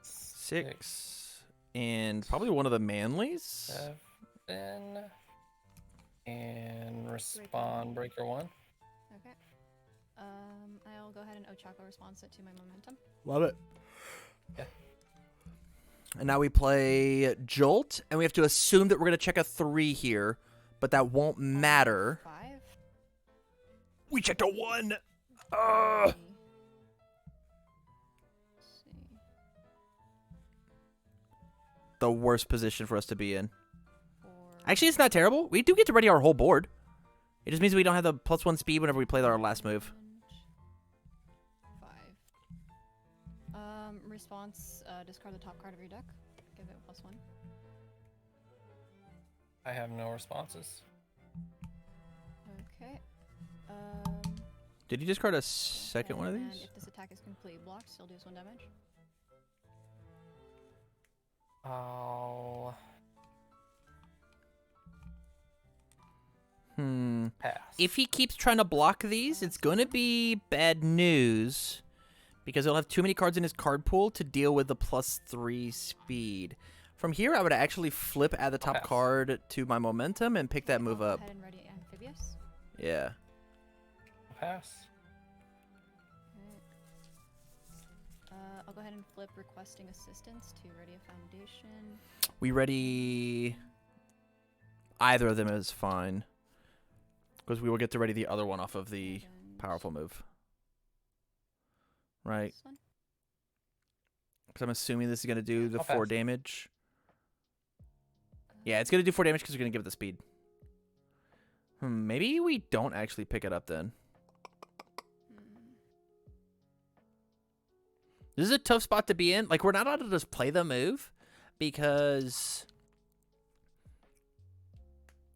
6. And probably one of the Manleys. 7. And respond breaker 1. Okay. I'll go ahead and Ochaco response it to my momentum. Love it. Yeah. And now we play Jolt, and we have to assume that we're going to check a 3 here, but that won't matter. 5. We checked a 1. Let's see. The worst position for us to be in. 4. Actually, it's not terrible. We do get to ready our whole board. It just means we don't have the +1 speed whenever we play our last move. 5. Response, discard the top card of your deck. Give it +1. I have no responses. Okay. Did you discard a second one of And these? if this attack is completely blocked, still deals 1 damage. I'll pass. If he keeps trying to block these, it's going to be bad news because he'll have too many cards in his card pool to deal with the +3 speed. From here, I would actually flip add the top pass. card to my momentum and pick that move I'll up. Go ahead and ready Amphibious. Yeah. Pass. I'll go ahead and flip requesting assistance to ready a foundation. We ready... Either of them is fine. Because we will get to ready the other one off of the And powerful move. Right? this one. Because I'm assuming this is going to do the I'll 4 pass. damage. Yeah, it's going to do 4 damage because we're going to give it the speed. Maybe we don't actually pick it up then. This is a tough spot to be in. Like, we're not allowed to just play the move because...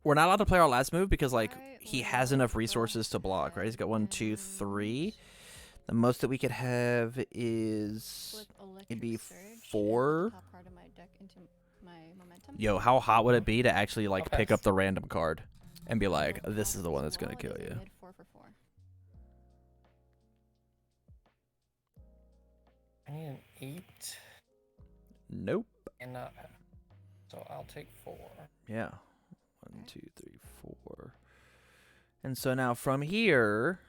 We're not allowed to play our last move because, like, he has enough resources to block, right? He's got 1, 2, 3. The most that we could have is... Flip Electric It'd be Surge and 4. the top card of my deck into my momentum. Yo, how hot would it be to actually, like, Okay. pick up the random card and be like, this is the one that's going to kill It is a you? mid 4 for 4. I need an 8 Nope. and not pass. So I'll take 4. Yeah. 1, 2, 3, 4. And so now from here,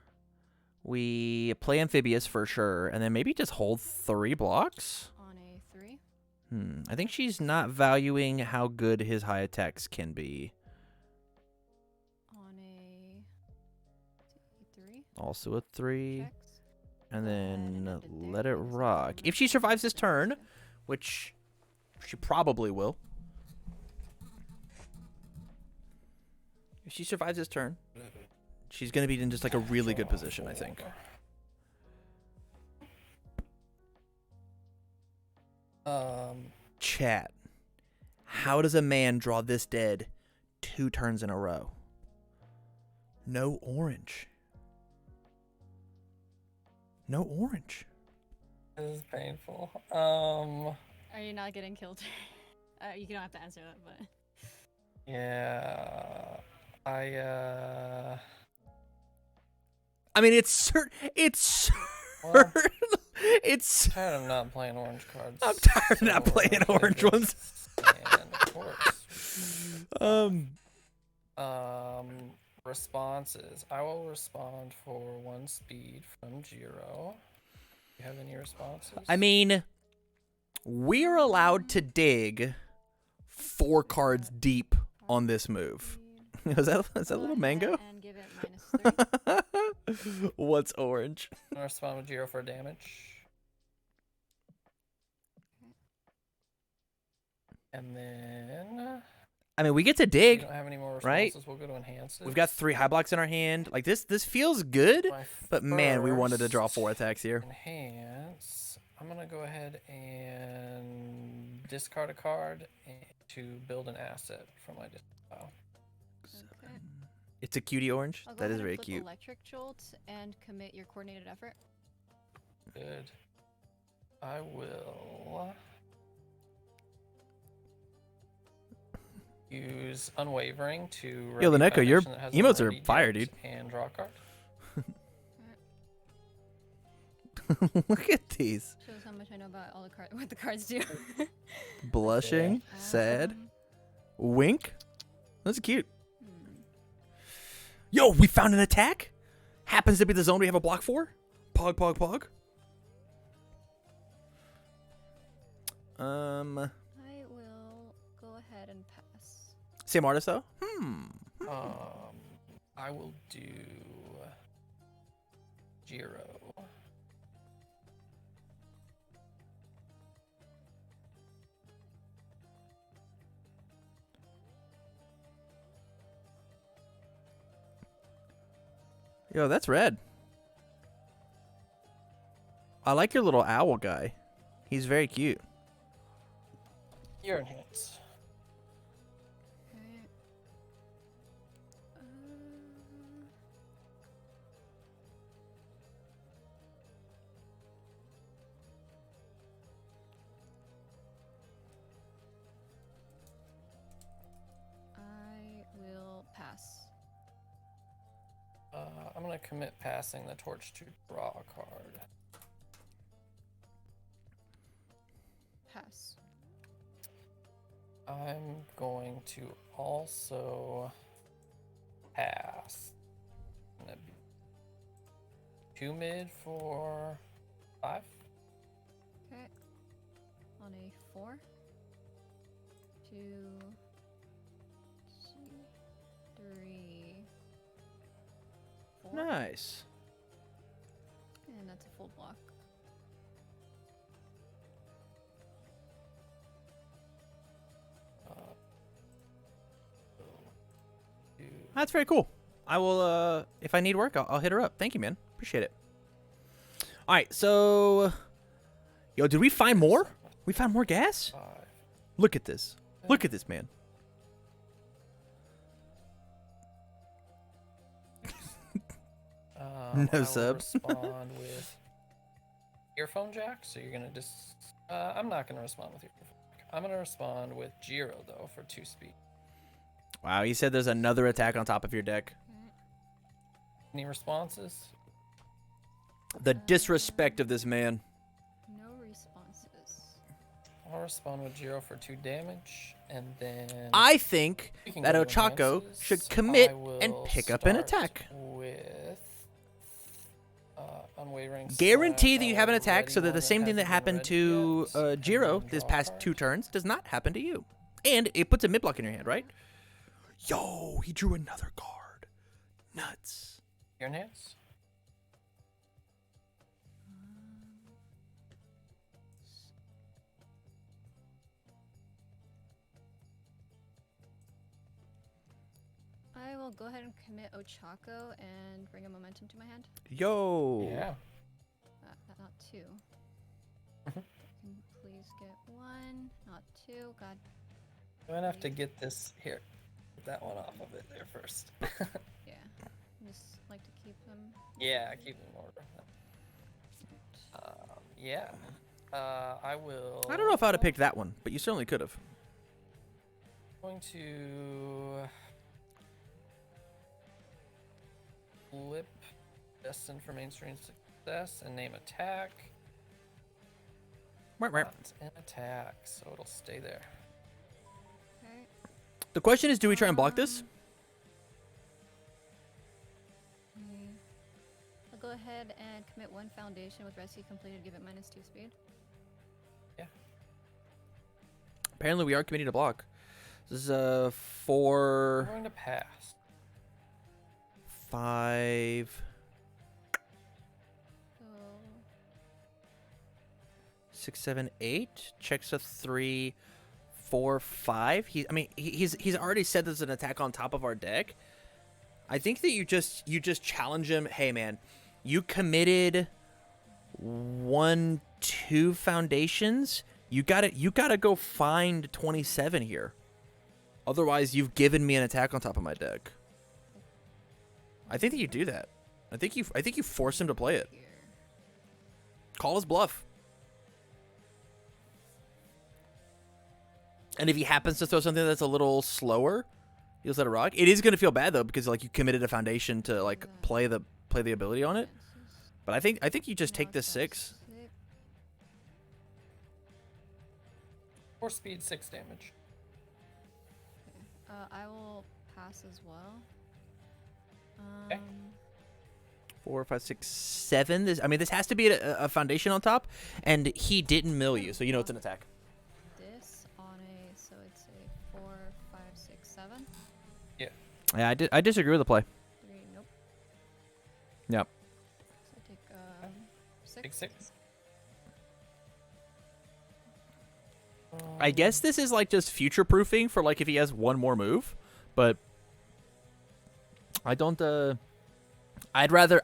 we play Amphibious for sure, and then maybe just hold 3 blocks? On a 3. I think she's not valuing how good his high attacks can be. On a 3. Also a 3. Checks. And then ended there. let it Thanks. rock. If she survives this turn, which she probably will. If she survives this turn, she's going to be in just like a really good position, I think. Chat. How does a man draw this dead 2 turns in a row? No orange. No orange. This is painful. Are you not getting killed? You don't have to answer that, but... Yeah. I mean, it's Well, it's. I'm tired of not playing orange cards. I'm tired of not so playing I'm gonna orange go ones. And of course. Responses. I will respond for 1 speed from Jiro. Do you have any responses? I mean, we're allowed to dig 4 cards deep on this move. is that a little mango? And give it -3. What's orange? I'm gonna respond with Jiro for damage. And then I mean, we get to We dig. don't have any more right? responses. We'll go to enhance it. We've got 3 high blocks in our hand. Like this feels good, My but man, we wanted to draw first 4 attacks here. Enhance. I'm gonna go ahead and discard a card to build an asset from my discard. Okay. It's a cutie orange. I'll go That ahead is and very flip cute. Electric Jolt and commit your coordinated effort. Good. I will use Unwavering to. Yo, Ready Laneko, your Foundation that has emotes are already fire, dealt dude. And draw a card. Look at these. Shows how much I know about all the cards. What the cards do. Blushing, sad, wink. That's cute. Yo, we found an attack. Happens to be the zone we have a block for. Pog, pog, pog. I will go ahead and pass. Same artist though. I will do Jiro. Yo, that's red. I like your little owl guy. He's very cute. Your enhance. Okay. I will pass. I'm gonna commit passing the torch to draw a card. Pass. I'm going to also pass. Gonna be 2 mid for 5. Okay. On a 4. 2. 3. 4. Nice. And that's a full block. That's very cool. I will, if I need work, I'll hit her up. Thank you, man. Appreciate it. All right, so, yo, did we find more? We found more gas? 5. Look at this. Look at this, man. No I will sub. respond with earphone jack. So you're gonna just. I'm not gonna respond with earphone jack. I'm gonna respond with Jiro though for 2 speed. Wow, he said there's another attack on top of your deck. Any responses? The disrespect of this man. No responses. I'll respond with Jiro for 2 damage, and then I think we can that go to Ochaco enhances. should commit I and will pick up an start attack. With unwavering. Guarantee slash. that you I have an will attack ready so that one the same thing hasn't that been happened ready to yet, and Jiro then this draw a past card. 2 turns does not happen to you. And it puts a mid block in your hand, right? Yo, he drew another card. Nuts. Your enhance. I will go ahead and commit Ochaco and bring a momentum to my hand. Yo. Yeah. Not 2. Mhm. Can please get 1, not 2. God. I'm gonna have to get this here. Get that one off of it there first. Yeah. I just like to keep them. Yeah, keep them in order. Yeah. I will. I don't know if I would have picked that one, but you certainly could have. Going to flip destined for mainstream success and name attack. Right. Not an attack, so it'll stay there. Okay. The question is, do we try and block this? I'll go ahead and commit 1 foundation with rescue completed. Give it -2 speed. Yeah. Apparently, we are committing to block. This is I'm 4, going to pass. 5, So 6, 7, 8. Checks a 3, 4, 5. He's already said there's an attack on top of our deck. I think that you just challenge him. Hey man, you committed 1, 2 foundations. You gotta go find 27 here. Otherwise, you've given me an attack on top of my deck. I think that you do that. I think you force him to play it. Call his bluff. And if he happens to throw something that's a little slower, he'll let it rock. It is gonna feel bad though because like you committed a foundation to like play the ability on it. But I think you just take this 6. 4 speed, 6 damage. I will pass as well. Okay. 4, 5, 6, 7. This has to be a foundation on top, and he didn't mill you, so you know it's an attack. This on so it's a 4, 5, 6, 7. Yeah. Yeah, I disagree with the play. 3, nope. Yep. So I take 6. Take 6. I guess this is like just future proofing for like if he has one more move, but I don't. I'd rather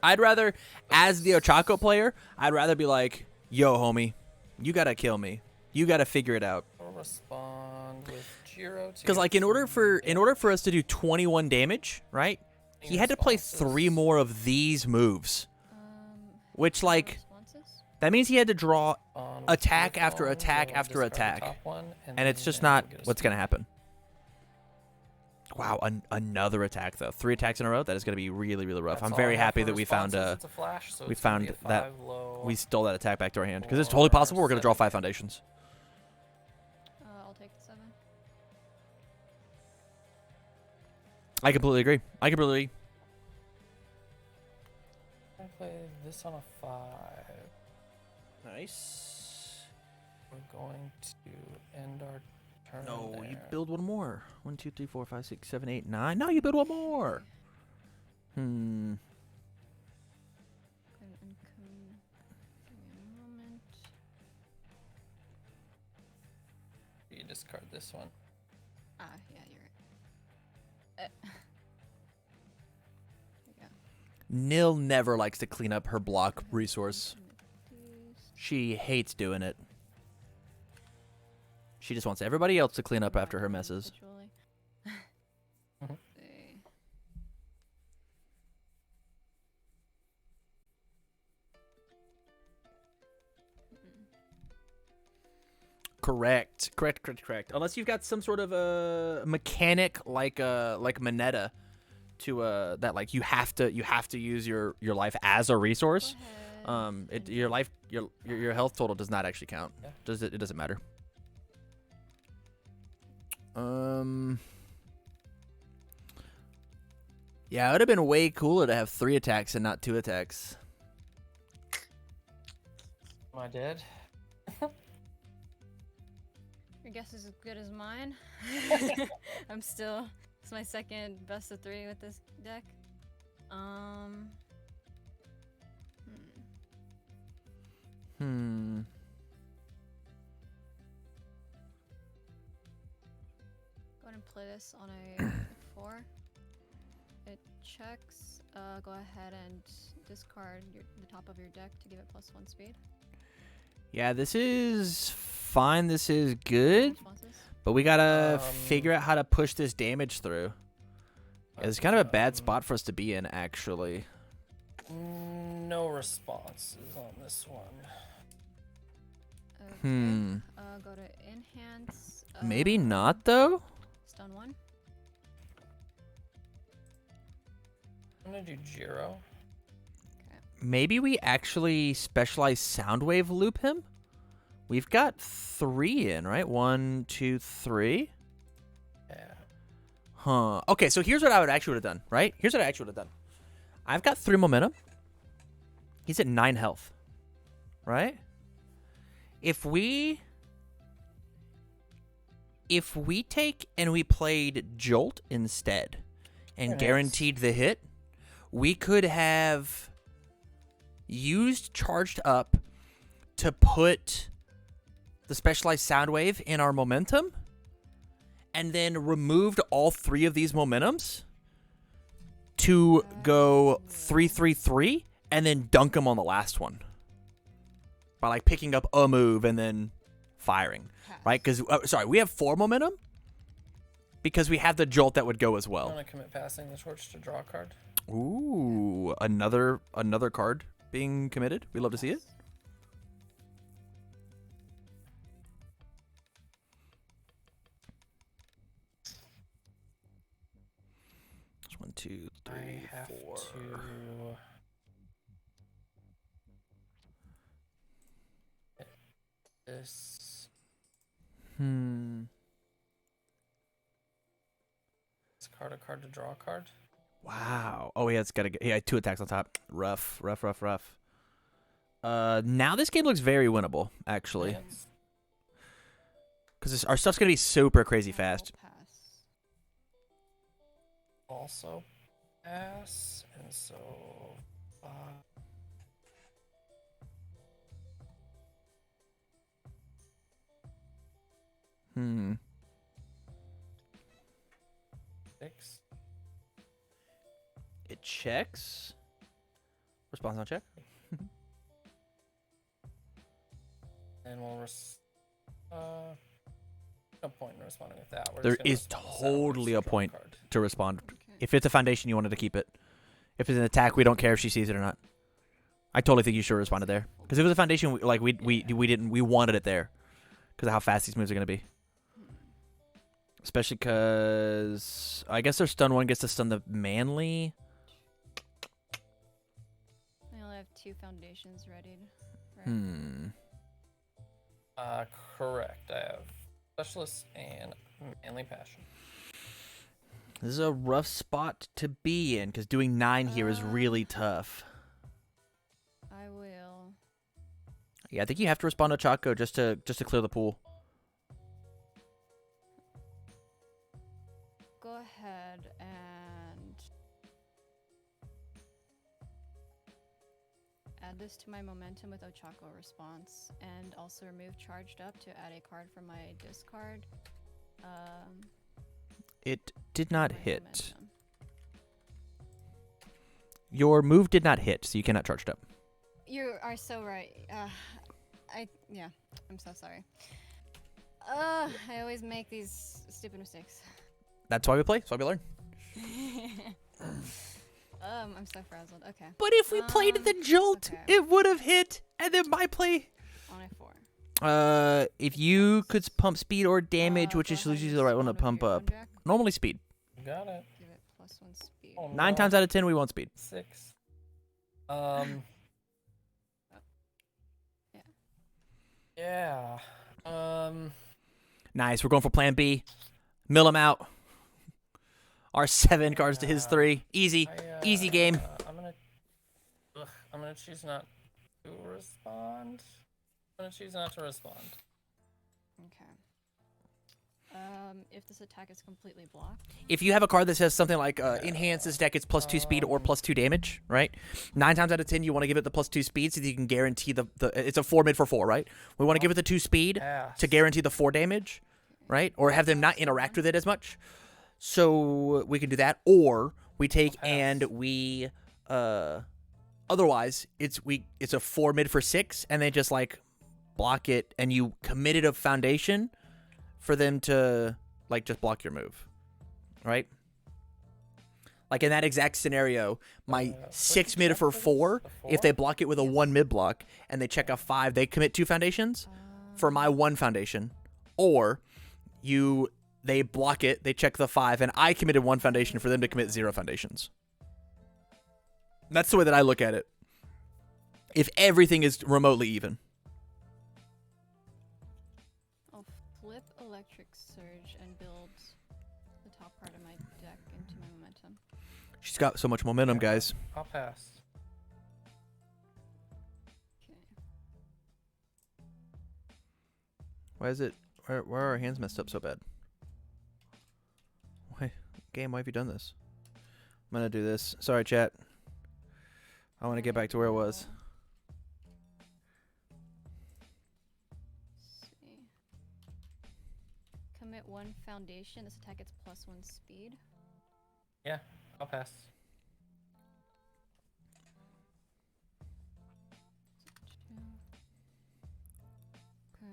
as the Ochaco player, I'd rather be like, yo, homie, you gotta kill me. You gotta figure it out. I'll respond with Jiro. Because like in order for us to do 21 damage, right? He had to play 3 more of these moves, which like that means he had to draw attack after attack after attack, and it's just not what's gonna happen. Wow, another attack though. 3 attacks in a row. That is gonna be really, really rough. I'm very happy that we found that we stole that attack back to our hand because it's totally possible we're gonna draw 5 foundations. I'll take the 7. I completely agree. I play this on a 5. Nice. We're going to end our turn. No, there. you build one more. 1, 2, 3, 4, 5, 6, 7, 8, 9. No, you build one more. Give me a moment. You discard this one. Yeah, you're right. There you go. Nil never likes to clean up her block resource. She hates doing it. She just wants everybody else to clean up after her messes. Correct. Unless you've got some sort of a mechanic like Mineta to that like you have to use your life as a resource. Your health total does not actually count. Yeah. It doesn't matter. Yeah, it would have been way cooler to have 3 attacks and not 2 attacks. Am I dead? Your guess is as good as mine. It's my second best of 3 with this deck. Hmm. Go ahead and play this on a 4. It checks. Go ahead and discard the top of your deck to give it +1 speed. Yeah, this is fine. This is good. Responses? But we gotta figure out how to push this damage through. Yeah, it's kind of a bad spot for us to be in, actually. No responses on this one. Okay. Go to enhance. Maybe not, though? Stun 1. I'm gonna do Jiro. Maybe we actually specialize Soundwave loop him? We've got 3 in, right? 1, 2, 3. Yeah. Huh. Okay, so here's what I would actually would have done, right? Here's what I actually would have done. I've got 3 momentum. He's at 9 health, right? If we take and we played Jolt instead and guaranteed the hit, we could have used Charged Up to put the specialized Soundwave in our momentum and then removed all 3 of these momentums to go 3-3-3 and then dunk them on the last one by like picking up a move and then firing, right? Because sorry, we have 4 momentum because we have the jolt that would go as well. I want to commit passing the torch to draw a card. Ooh, another card being committed. We love to see it. There's 1, 2, 3, I have 4. to... This... Discard a card to draw a card. Wow. Oh, yeah, it's got to get. He had 2 attacks on top. Rough. Now this game looks very winnable, actually. Because our stuff's going to be super crazy fast. Also pass, and so... Hmm. 6. It checks. Response on check. And we'll no point in responding with that. We're There just gonna is respond with that. totally We'll a just draw point card. to respond. Okay. If it's a foundation, you wanted to keep it. If it's an attack, we don't care if she sees it or not. I totally think you should have responded there. Because if it was a foundation, we wanted it there. Because of how fast these moves are going to be. Especially because I guess their stun 1 gets to stun the manly. I only have 2 foundations ready. Correct. I have specialist and manly passion. This is a rough spot to be in because doing 9 here is really tough. I will. Yeah, I think you have to respond to Ochaco just to clear the pool. Go ahead and add this to my momentum with Ochaco response, and also remove charged up to add a card from my discard. It did not my hit. momentum. Your move did not hit, so you cannot charge it up. You are so right. I'm so sorry. I always make these stupid mistakes. That's why we play. That's why we learn. I'm so frazzled. Okay. But if we played the jolt, okay. it would have hit, and then my play. On a 4. If you could pump speed or damage, which Go is ahead usually and the right one to respond pump with your up. own deck. Normally speed. Got it. Give it +1 speed. Oh, 9 no. times out of 10, we want speed. 6. Yeah. Nice. We're going for plan B. Mill him out. Our 7 cards to his 3. Easy. Easy game. I'm gonna choose not to respond. I'm gonna choose not to respond. Okay. If this attack is completely blocked. If you have a card that says something like enhance this deck, it's +2 speed or +2 damage, right? 9 times out of 10, you want to give it the +2 speed so that you can guarantee the it's a 4 mid for 4, right? We want to give it the 2 speed to guarantee the 4 damage, right? Or have them not interact with it as much. So we can do that, or we take and we otherwise it's a 4 mid for 6, and they just like block it, and you committed a foundation for them to like just block your move, right? Like in that exact scenario, my 6 mid for 4, if they block it with a 1 mid block and they check a 5, they commit 2 foundations for my 1 foundation, or they block it, they check the 5, and I committed 1 foundation for them to commit 0 foundations. That's the way that I look at it. If everything is remotely even. I'll flip Electric Surge and build the top part of my deck into my momentum. She's got so much momentum, guys. I'll pass. Okay. Why is it? Why are our hands messed up so bad? Why have you done this? I'm gonna do this. Sorry, chat. I want to get back to where it was. See. Commit commit 1 foundation. This attack gets +1 speed. Yeah, I'll pass. Okay.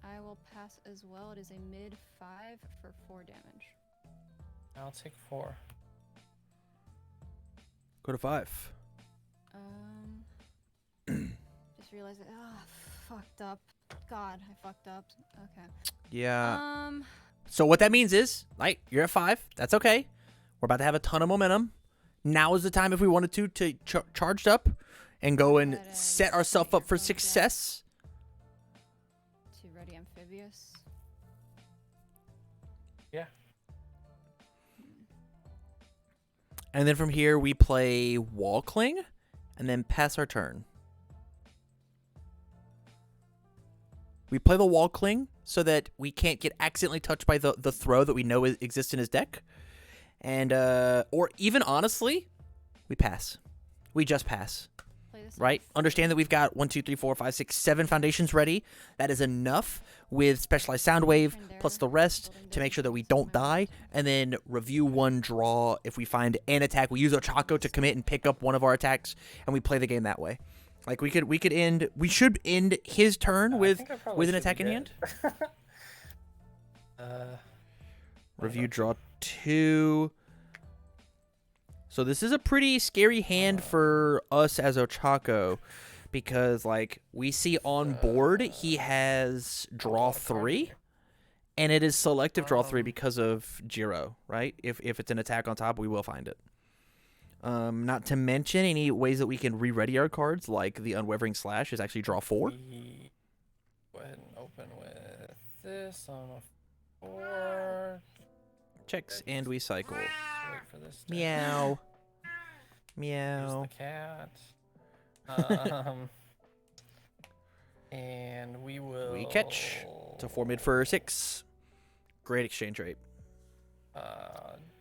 I will pass as well. It is a mid 5 for 4 damage. I'll take 4. Go to 5. Just realized it. Fucked up. God, I fucked up. Okay. Yeah. So what that means is, right, you're at 5. That's okay. We're about to have a ton of momentum. Now is the time if we wanted to charged up and go and set ourselves up for success. To ready amphibious. Yeah. And then from here we play Wall Cling and then pass our turn. We play the Wall Cling so that we can't get accidentally touched by the throw that we know exists in his deck. And, or even honestly, we pass. We just pass. Right? Understand that we've got 1, 2, 3, 4, 5, 6, 7 foundations ready. That is enough with Specialized Sound Wave plus the rest to make sure that we don't die. And then review 1, draw. If we find an attack, we use Ochaco to commit and pick up one of our attacks, and we play the game that way. Like we should end his turn with an attack in hand. Review, draw 2. So this is a pretty scary hand for us as Ochaco, because like we see on board he has draw 3, and it is selective draw 3 because of Jiro, right? If it's an attack on top, we will find it. Not to mention any ways that we can re-ready our cards, like the Unwavering Slash is actually draw 4. Go ahead and open with this on a 4. Checks and we cycle. Wait for this. Meow. Meow. Use the cat. And we will. We catch to 4 mid for 6. Great exchange rate.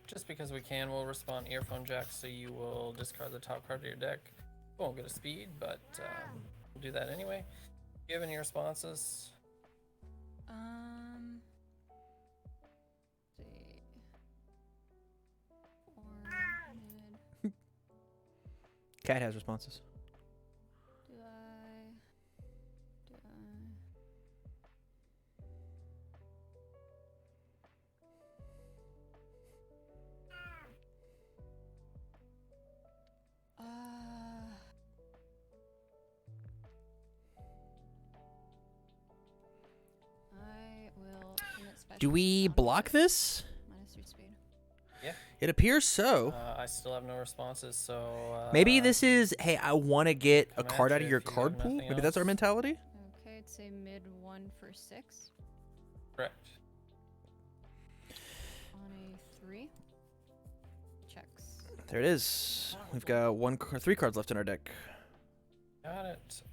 Just because we can, we'll respond Earphone Jack, so you will discard the top card of your deck. Won't get a speed, but we'll do that anyway. Do you have any responses? See. 4 mid. Cat has responses. Do I? I will commit special. Do we block this? -3 speed. Yeah. It appears so. I still have no responses, so. Maybe this is, hey, I want to get a come at card out you of your if you have card pool. nothing Maybe that's our else. mentality. Okay, it's a mid 1 for 6 Correct. on a 3. Checks. There it is. We've got 3 cards left in our deck. Got it.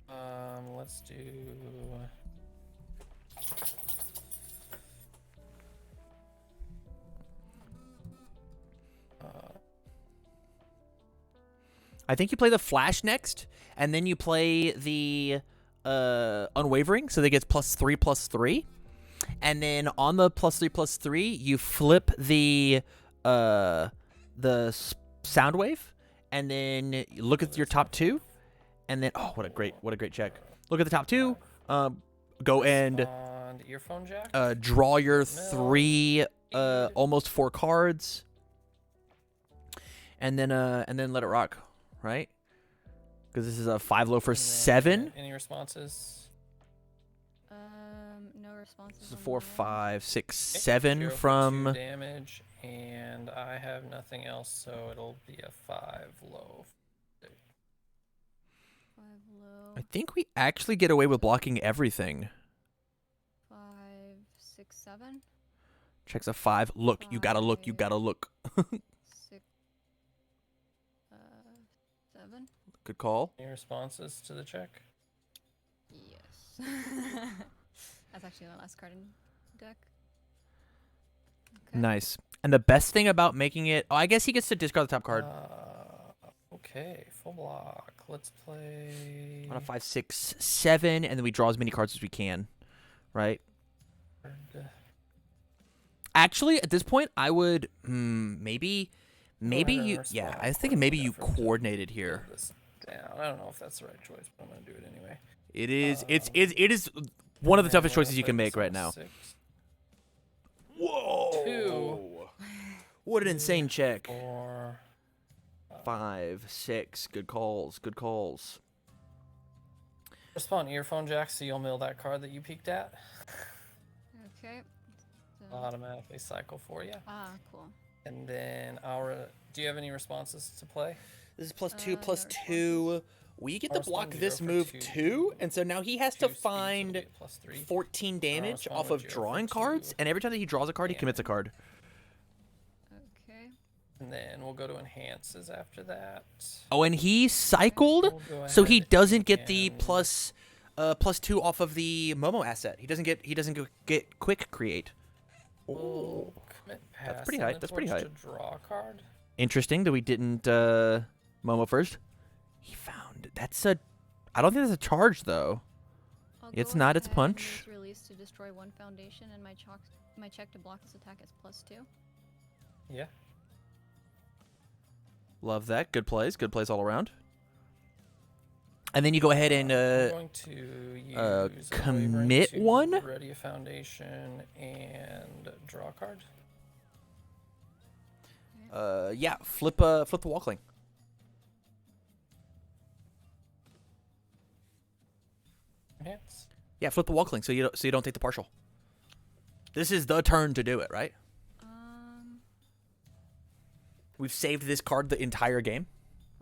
Let's do. I think you play the Flash next, and then you play the Unwavering, so that gets +3/+3. And then on the +3/+3, you flip the Soundwave, and then you look at your top 2, and then what a great check. Look at the top 2. Go and Respond Earphone Jack. draw your 3 almost 4 cards, and then let it rock, right? Because this is a 5 low for 7. Any responses? No responses. This is on 4, my end. 5, 6, Okay, 7 0 for from 2 damage, and I have nothing else, so it'll be a 5 low. 5 low. I think we actually get away with blocking everything. 5, 6, 7. Checks a 5. Look, you gotta look. You gotta look. 6, 7. Good call. Any responses to the check? Yes. That's actually my last card in deck. Okay. Nice. And the best thing about making it, I guess he gets to discard the top card. Okay, full block. Let's play. On a 5, 6, 7, and then we draw as many cards as we can, right? Card. Actually, at this point, I would maybe ahead and you. respond Yeah, I was thinking maybe you effort to coordinated here. build this down. I don't know if that's the right choice, but I'm gonna do it anyway. It is. It is one of the And then toughest we're gonna choices you play can this make on right now. 6, Whoa! 2, What an insane check. 4. 5, 6. Good calls. Good calls. Respond earphone jack, so you'll mill that card that you peeked at. Okay. So, Automatically cycle for you. cool. And then do you have any responses to play? This is +2, no +2. We get to I'll block respond this 0 for move 2. too, and so now he has to 2 speed, so find it'll be a +3. 14 damage respond off with of 0 for drawing 2 cards, and every time that he draws a card, he commits a damage. card. Okay. And then we'll go to enhances after that. Oh, and he cycled, We'll go so he ahead doesn't get the and- +2 off of the Momo asset. He doesn't get quick create. We'll commit pass pretty on high, the that's pretty torch high. To draw a card. Interesting that we didn't Momo first. He found that's a. I don't think that's a charge though. I'll It's go not, it's ahead and punch. use release to destroy 1 foundation, and my check to block this attack is +2. Yeah. Love that. Good plays. Good plays all around. And then you go ahead and I'm going to use a commit wavering to one? ready a foundation and draw a card. yeah, flip the Walkling. Enhance. Yeah, flip the Walkling so you don't take the partial. This is the turn to do it, right? We've saved this card the entire game.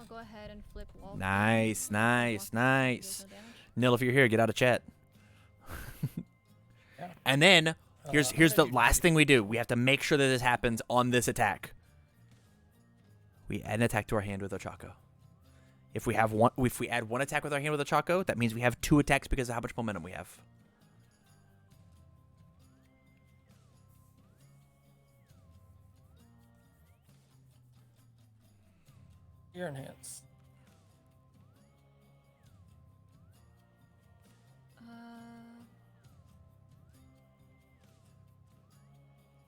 I'll go ahead and flip wall. Nice, nice, nice. Deals no damage. Nil, if you're here, get out of chat. Yeah. And then here's I'm the gonna do last thing we do. We have to make sure that this happens on this attack. We add an attack to our hand with Ochaco. If we add one attack with our hand with Ochaco, that means we have 2 attacks because of how much momentum we have. Your enhance.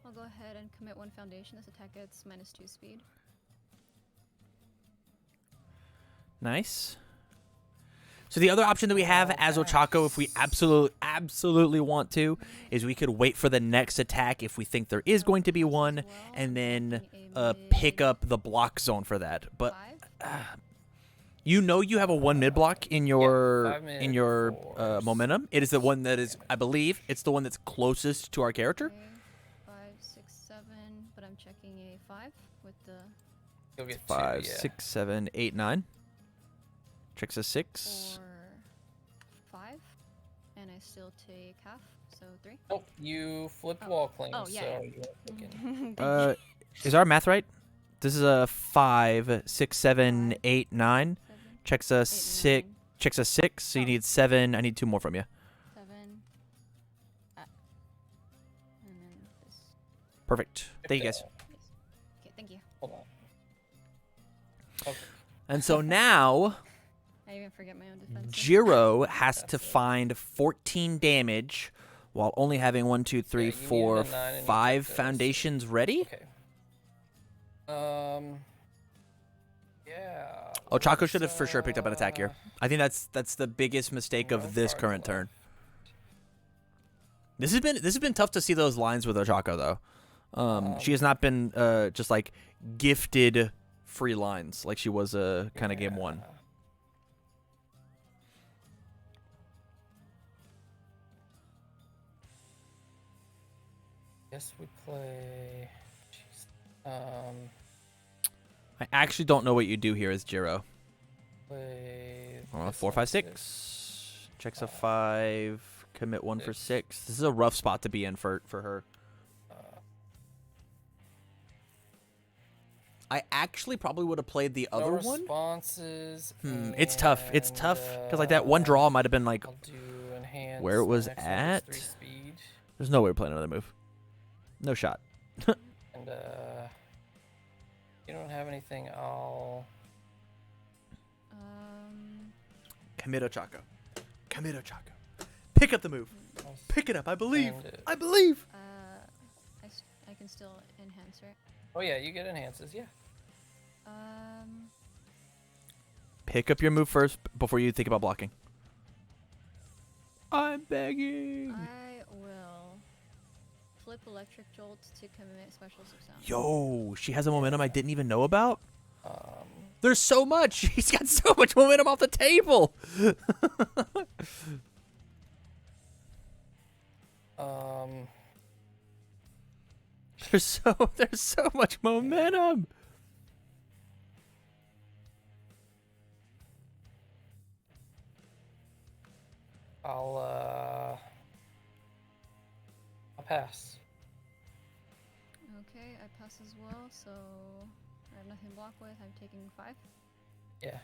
I'll go ahead and commit 1 foundation. This attack gets -2 speed. Nice. So the other option that we have as Ochaco, if we absolutely want to, is we could wait for the next attack if we think there is going to be one, and then pick up the block zone for that. But 5. you know you have a 1 mid block in your 5 mid, momentum. It is the one that is, I believe, it's the one that's closest to our character. Okay, 5, 6, 7. But I'm checking a 5 with the. You'll get 5, 2, yeah. 6, 7, 8, 9. Checks a 6. Or 5, and I still take half, so 3. Oh, you flipped Walkling, Oh, yeah, so yeah. you weren't looking. Is our math right? This is a 5, 6, 7, 8, 9. 7, Checks a 6. Checks a 6. So you Oh. need 7. I need 2 more from you. 7. And then this. Perfect. Thank you guys. Yes. Okay, thank you. Hold on. Okay. And so now I even forget my own defense. Jiro has to find 14 damage while only having 1, 2, 3, Yeah, you needed 4, a 9 and you 5 took this. foundations ready. Okay. Yeah. Ochaco should have for sure picked up an attack here. I think that's the biggest mistake no of this cards current left. turn. This has been tough to see those lines with Ochaco though. She has not been just like gifted free lines like she was kind of game 1. Yeah. Guess we play. Jeez. I actually don't know what you do here as Jiro. Play. 4, 5, 6. Checks a 5. Commit 1 for 6. This is a rough spot to be in for her. I actually probably would have played the other no one. Responses. It's tough. It's tough because like that one draw might have been like I'll do enhance. where it was the next one is at. 3 speed. There's no way we're playing another move. No shot. And you don't have anything. I'll. Commit Ochaco. Commit Ochaco. Pick up the move. Pick it up. I believe. End it. I believe. I can still enhance, right? Oh yeah, you get enhances. Yeah. Pick up your move first before you think about blocking. I'm begging. I will flip Electric Jolt to commit special sound. Yo, she has a momentum I didn't even know about. Um, There's so much. She's got so much momentum off the table. There's so much momentum. I'll pass. Okay, I pass as well, so I have nothing to block with. I'm taking 5. Yeah.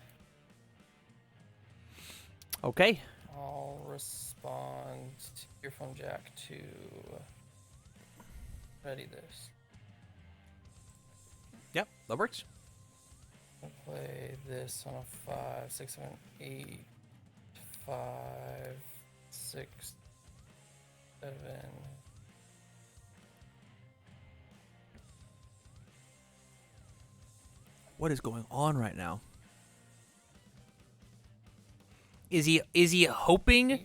Okay. I'll respond to earphone jack to ready this. Yep, that works. I'll play this on a 5, 6, 7, 8, 5, 6, 7. What is going on right now? Is he hoping?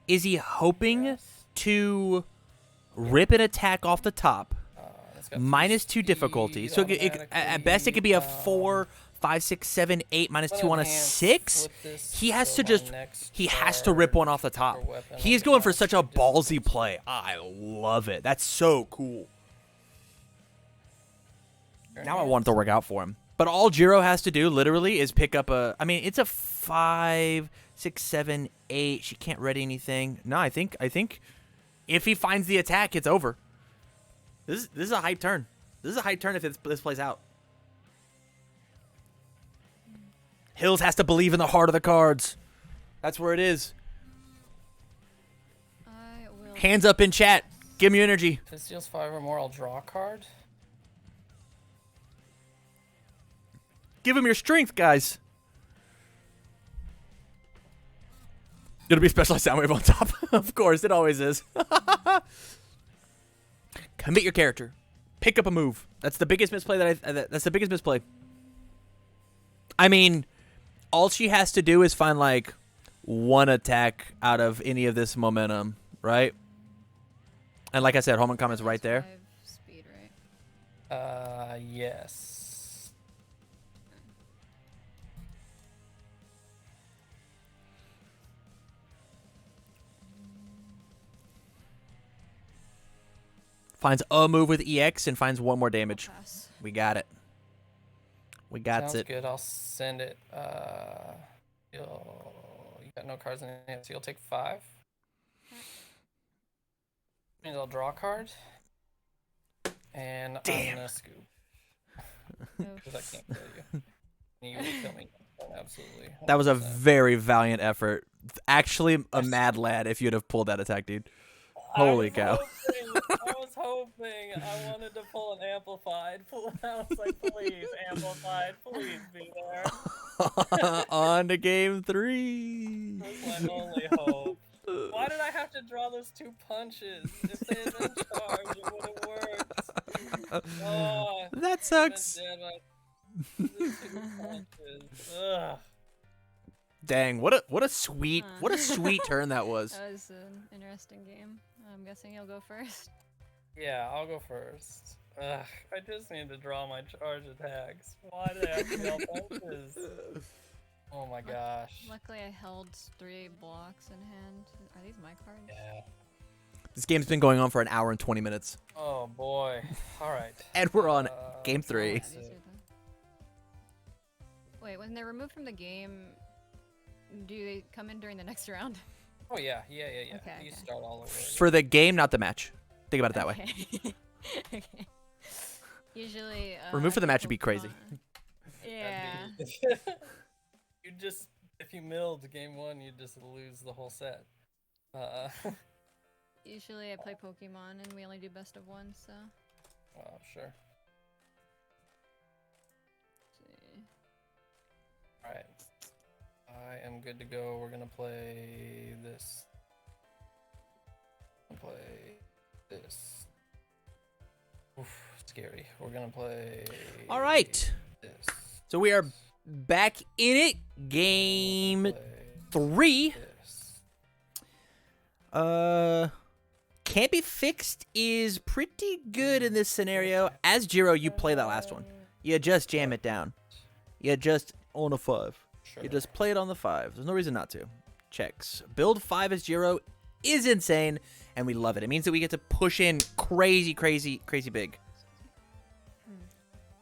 Is he hoping Yes. to rip an attack off the top? It's got -2 difficulty. So at best it could be a automatically, 4, 5, 6, 7, 8 I'm -2 gonna on a enhance, 6. flip this, He has so to my just next he has to rip one off the top. charge or weapon He's will going for get such a -2 ballsy difficulty. play. I love it. That's so cool. Now I want it to work out for him. But all Jiro has to do literally is pick up a. I mean, it's a 5, 6, 7, 8. She can't ready anything. No, I think if he finds the attack, it's over. This is a hype turn. This is a hype turn if this plays out. Hills has to believe in the heart of the cards. That's where it is. I will. Hands up in chat. Give me your energy. If it steals 5 or more, I'll draw a card. Give him your strength, guys. It'll be specialized sound wave on top. Of course, it always is. Commit your character. Pick up a move. That's the biggest misplay that's the biggest misplay. I mean, all she has to do is find like one attack out of any of this momentum, right? And like I said, home and comments right there. 5 speed, right? Yes. Finds a move with EX and finds one more damage. Pass. We got it. We got Sounds it. good. I'll send it. You got no cards in your hand, so you'll take 5. And I'll draw a card. And Damn. I'm gonna scoop. Because I can't kill you. You will kill me. Absolutely. That was a 100%. very valiant effort. Actually, a mad lad if you'd have pulled that attack, dude. Holy cow. I was hoping. I wanted to pull an amplified. I was like, please, amplified, please be there. On to game 3. That's my only hope. Why did I have to draw those 2 punches? If they had been charged, it would have worked. Oh, That sucks. dead by 2 punches. Ugh. Dang, what a sweet turn that was. That was an interesting game. I'm guessing you'll go first. Yeah, I'll go first. Ugh, I just need to draw my charge attacks. Why did I have to deal punches? Oh my gosh. Luckily, I held 3 blocks in hand. Are these my cards? Yeah. This game's been going on for an hour and 20 minutes. Oh boy. Alright. And we're on game 3. Yeah, these are the- Wait, when they're removed from the game, do they come in during the next round? Oh yeah. Okay, You okay. start all over again. For the game, not the match. Think about it that way. Okay. Okay. Usually. Remove for the I match play would be crazy. Pokemon. Yeah. You just, if you milled game 1, you just lose the whole set. Usually I play Pokemon and we only do best of 1, so. Oh, sure. See. Alright. I am good to go. We're gonna play this. Play this. scary. We're gonna play. All right. This. So we are back in it. Game Play 3. this. Can't be fixed is pretty good in this scenario. As Jiro, you play that last one. You just jam it down. You just on a 5. Sure. You just play it on the 5. There's no reason not to. Checks. Build 5 as Jiro is insane, and we love it. It means that we get to push in crazy, crazy, crazy big.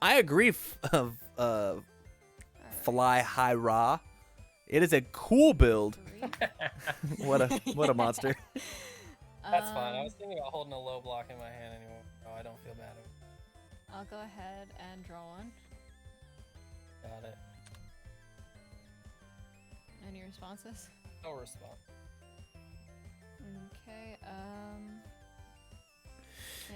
I agree. Fly high raw. It is a cool build. what a monster. That's fine. I was thinking about holding a low block in my hand anymore. Oh, I don't feel bad. I'll go ahead and draw one. Got it. Any responses? No response. Okay,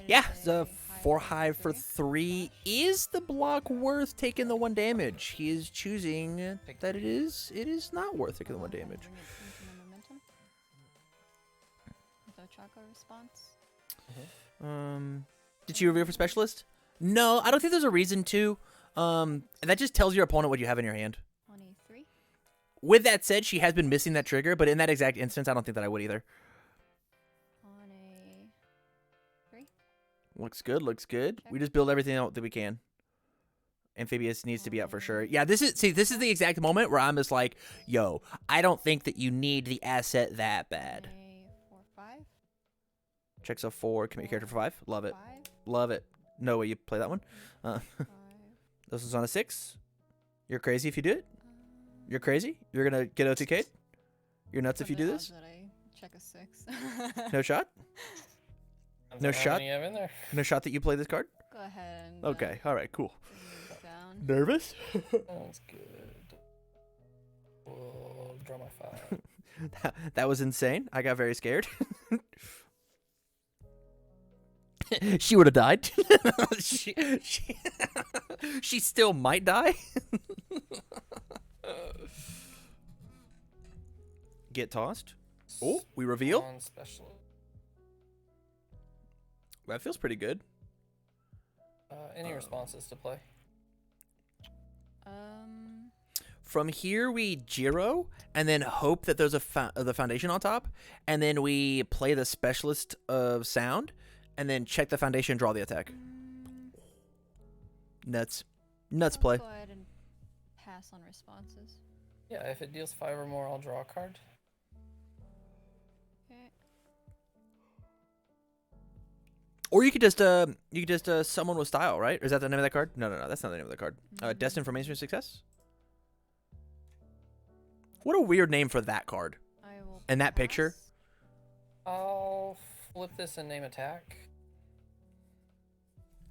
Yeah, the 4 high for 3 is the block worth taking the 1 damage. He is choosing that it is not worth taking the 1 damage. With Ochaco response. Did you review for specialist? No, I don't think there's a reason to. That just tells your opponent what you have in your hand. 23. With that said, she has been missing that trigger, but in that exact instance, I don't think that I would either. On a 3. Looks good, looks good. We just build everything out that we can. Amphibious needs to be out for sure. Yeah, this is the exact moment where I'm just like, yo, I don't think that you need the asset that bad. A 4, 5. Checks a 4, commit your character for 5. Love it. 5. Love it. No way you play that one. 5. This is on a 6. You're crazy if you do it. You're crazy. You're gonna get OTK'd. You're nuts if you do this. That I check a 6. No shot. Depends No on how shot? many you have in there. No shot that you play this card. Go ahead and Okay. All right. Cool. bring these down. Nervous? That's good. We'll draw my 5. That was insane. I got very scared. She would have died. She still might die. Get tossed. Oh, we reveal. On special. That feels pretty good. Any responses to play? From here, we Jiro, and then hope that there's the foundation on top, and then we play the specialist of sound, and then check the foundation, draw the attack. Nuts play. Go ahead and pass on responses. Yeah, if it deals 5 or more, I'll draw a card. Okay. Or you could just summon with style, right? Or is that the name of that card? No, that's not the name of the card. Destined for mainstream success. What a weird name for that card. I will And that picture. pass. I'll flip this and name attack.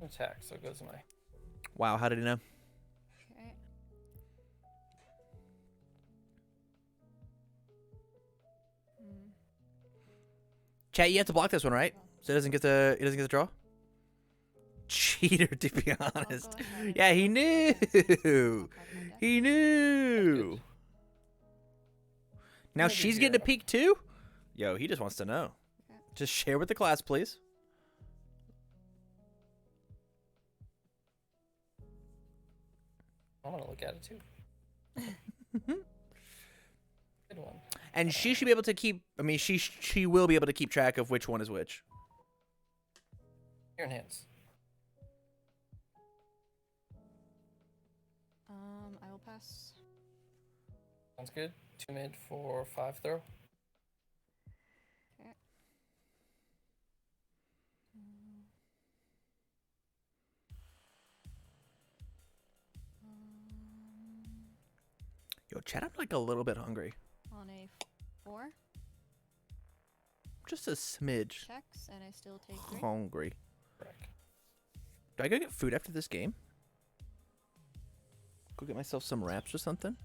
Attack, so it goes to my. Wow, how did he know? Okay. Chat, you have to block this one, right? So it doesn't get the draw. Cheater, to be honest. go ahead and Yeah, he knew. I'll card my deck. He knew. Now Maybe she's getting a Jiro. peek too? Yo, he just wants to know. Okay. Just share with the class, please. I'm gonna look at it too. Good one. And she should be able to keep, I mean, she will be able to keep track of which one is which. You're in hands. I will pass. Sounds good. 2 mid for 5 throw. Okay. Yo, chat, I'm like a little bit hungry. On a 4. Just a smidge Checks, and I still take 3. hungry. Correct. Do I go get food after this game? Go get myself some wraps or something?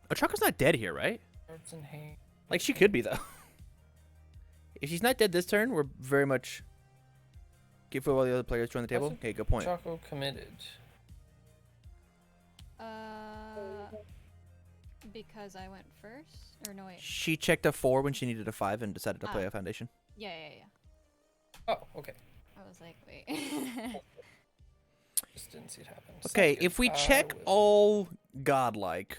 Ochaco's not dead here, right? Cards in hand. Like, she could be, though. If she's not dead this turn, we're very much... Give all the other players join the table? Question? Okay, good point. Ochaco committed. Because I went first? Or no, wait. She checked a 4 when she needed a 5 and decided to play Ah. a foundation. Yeah. Oh, okay. I was like, wait. Just didn't see it happen. Okay, Sounds good. if we I check will- all godlike,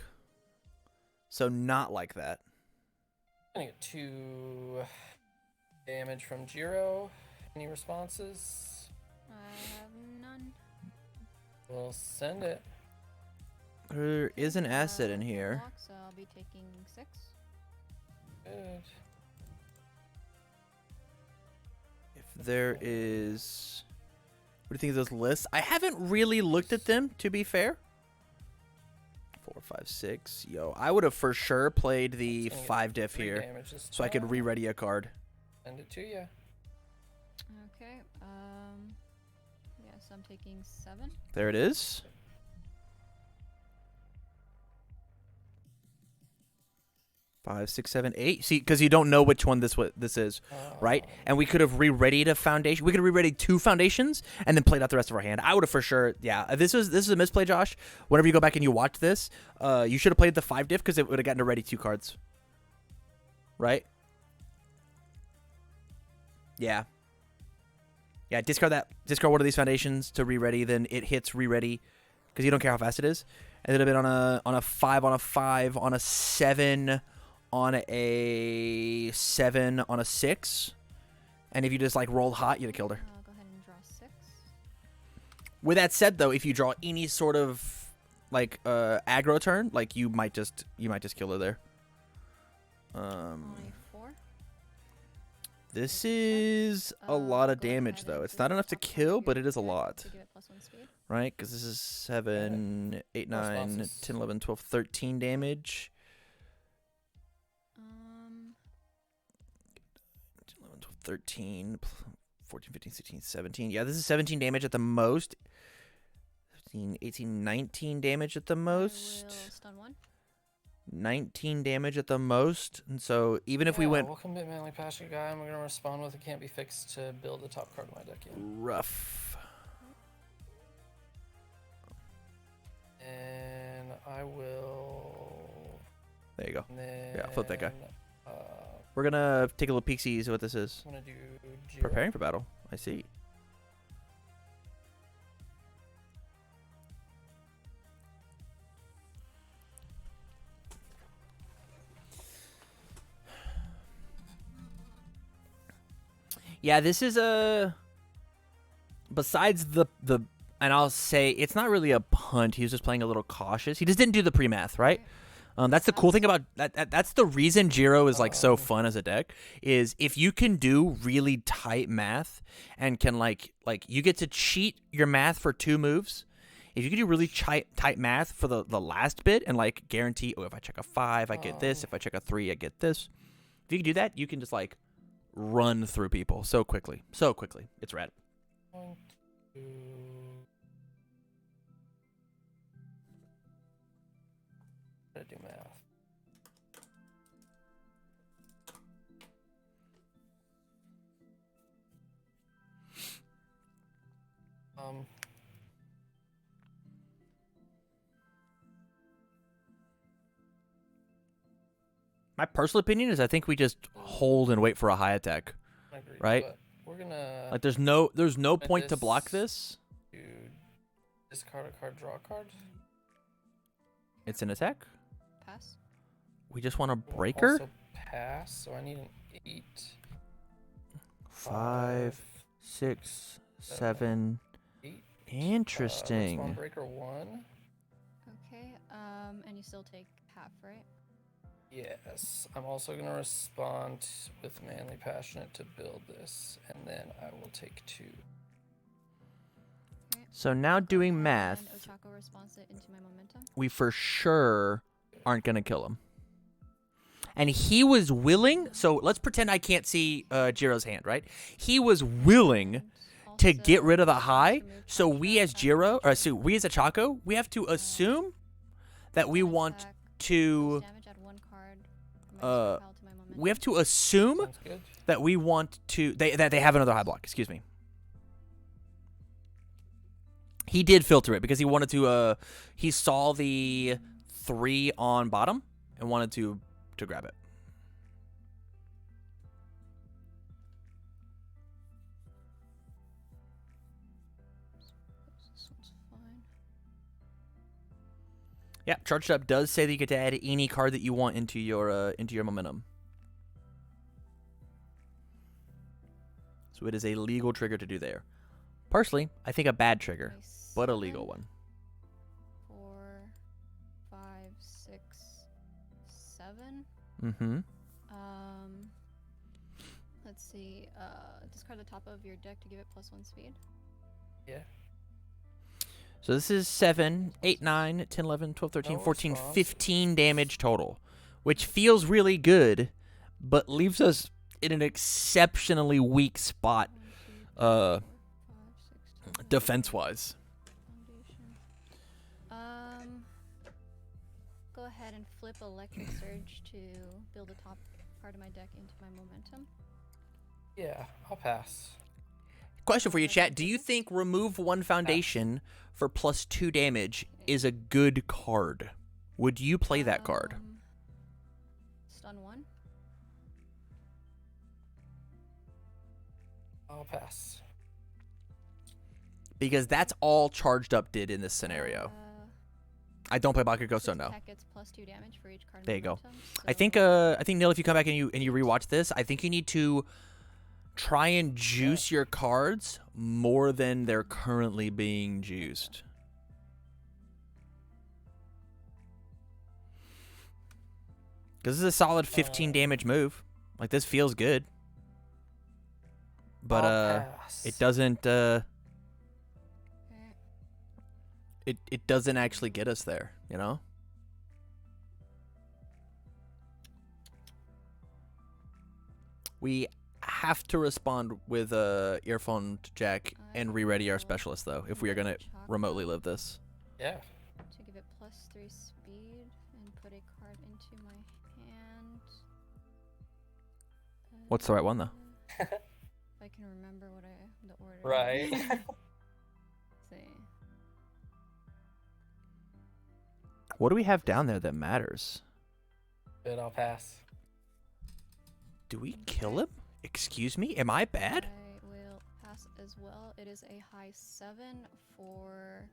so not like that. I'm gonna get 2 damage from Jiro. Any responses? I have none. We'll send it. There is an asset in Full here. block, so I'll be taking 6. Good. If there is... What do you think of those lists? I haven't really looked at them, to be fair. 4, 5, 6. Yo, I would have for sure played the It's gonna get 5 diff 3 here, damage this so I could time. re-ready a card. Send it to you. Okay. Yeah, so I'm taking 7. There it is. 5, 6, 7, 8. See, because you don't know which one this is, right? And we could have re-readied a foundation. We could have re-readied 2 foundations and then played out the rest of our hand. I would have for sure. Yeah, this is a misplay, Josh. Whenever you go back and you watch this, you should have played the 5 diff because it would have gotten to ready 2 cards. Right? Yeah. Yeah, discard that. Discard one of these foundations to re-ready. Then it hits re-ready because you don't care how fast it is. And it'd have been on a 5 on a 5 on a 7 on a 7 on a 6. And if you just like rolled hot, you'd have killed her. I'll go ahead and draw 6. With that said, though, if you draw any sort of like aggro turn, like you might just kill her there. Only 4. This is a lot of Go damage, ahead though. and It's not enough to top card kill, your but it is a deck lot. to give it +1 speed. Right? Because this is 7, 8, 9, responses. 10, 11, 12, 13 damage. 10, 11, 12, 13, 14, 15, 16, 17. Yeah, this is 17 damage at the most. 15, 18, 19 damage at the I most. will stun 1. 19 damage at the most. And so even if we Yeah, went we'll commit manly passion guy. I'm gonna respond with it can't be fixed to build the top card of my deck yet. rough. And I will. There you go. And then, Yeah, flip that guy. Uh, We're going to take a little peek-see what this is. I'm gonna do Jiro. Preparing for battle. I see. Yeah, this is a... Besides the and I'll say it's not really a punt. He was just playing a little cautious. He just didn't do the pre-math, right? That's the cool thing about that. That's the reason Jiro is like so fun as a deck. Is if you can do really tight math and can like you get to cheat your math for 2 moves. If you can do really tight math for the last bit and like guarantee, oh, if I check a 5, I get this. If I check a 3, I get this. If you can do that, you can just like run through people so quickly. So quickly. It's rad. 1, 2. Gotta do math. My personal opinion is I think we just hold and wait for a high attack. I agree, Right? but we're gonna Like there's no point to this- block this. do discard a card, draw a card. It's an attack. Pass. We just want a We'll breaker. Also pass, so I need an 8. 5, 6, 7. 8. Interesting. Respawn breaker 1. Okay. And you still take half, right? Yes. I'm also gonna respond with manly passionate to build this, and then I will take 2. Okay. So now doing And math, Ochaco responds it into my momentum. we for sure aren't gonna kill him. And he was willing. So let's pretend I can't see Jiro's hand, right? He was willing And to get also, rid of the to high. remove So punishment we as attack Jiro, or damage. so we as Ochaco, we have to assume that we want Attack, to. deals damage, add 1 card from my Uh, pile to my momentum. We have to assume Sounds good. that we want to. That they have another high block. Excuse me. He did filter it because he wanted to. He saw the 3 on bottom and wanted to grab it. Yeah, charged up does say that you get to add any card that you want into your momentum. So it is a legal trigger to do there. Personally, I think a bad trigger, but a legal one. 4, 5, 6, 7. Mm-hmm. Let's see. Discard the top of your deck to give it +1 speed. Yeah. So this is 7, 8, 9, 10, 11, 12, 13, 14, 15 damage total, which feels really good, but leaves us in an exceptionally weak spot, defense-wise. Go ahead and flip Electric Surge to build the top part of my deck into my momentum. Yeah, I'll pass. Question for you, chat. Do you think remove 1 foundation for +2 damage is a good card? Would you play that card? Stun 1. I'll pass. Because that's all charged up did in this scenario. I don't play Bakugo, so no. Attack gets +2 damage for each card. There you go. Momentum, I think Neil, if you come back and you rewatch this, I think you need to try and juice your cards more than they're currently being juiced. Because this is a solid 15 damage move. Like, this feels good. But it doesn't it doesn't actually get us there, you know? We have to respond with a earphone jack and re-ready our specialist, though, if we are going to remotely live this. Yeah. To give it +3 speed and put a card into my hand. What's the right one, though? If I can remember what the order. Right. See. What do we have down there that matters? Good, I'll pass. Do we kill him? Excuse me? Am I bad? I will pass as well. It is a high 7 for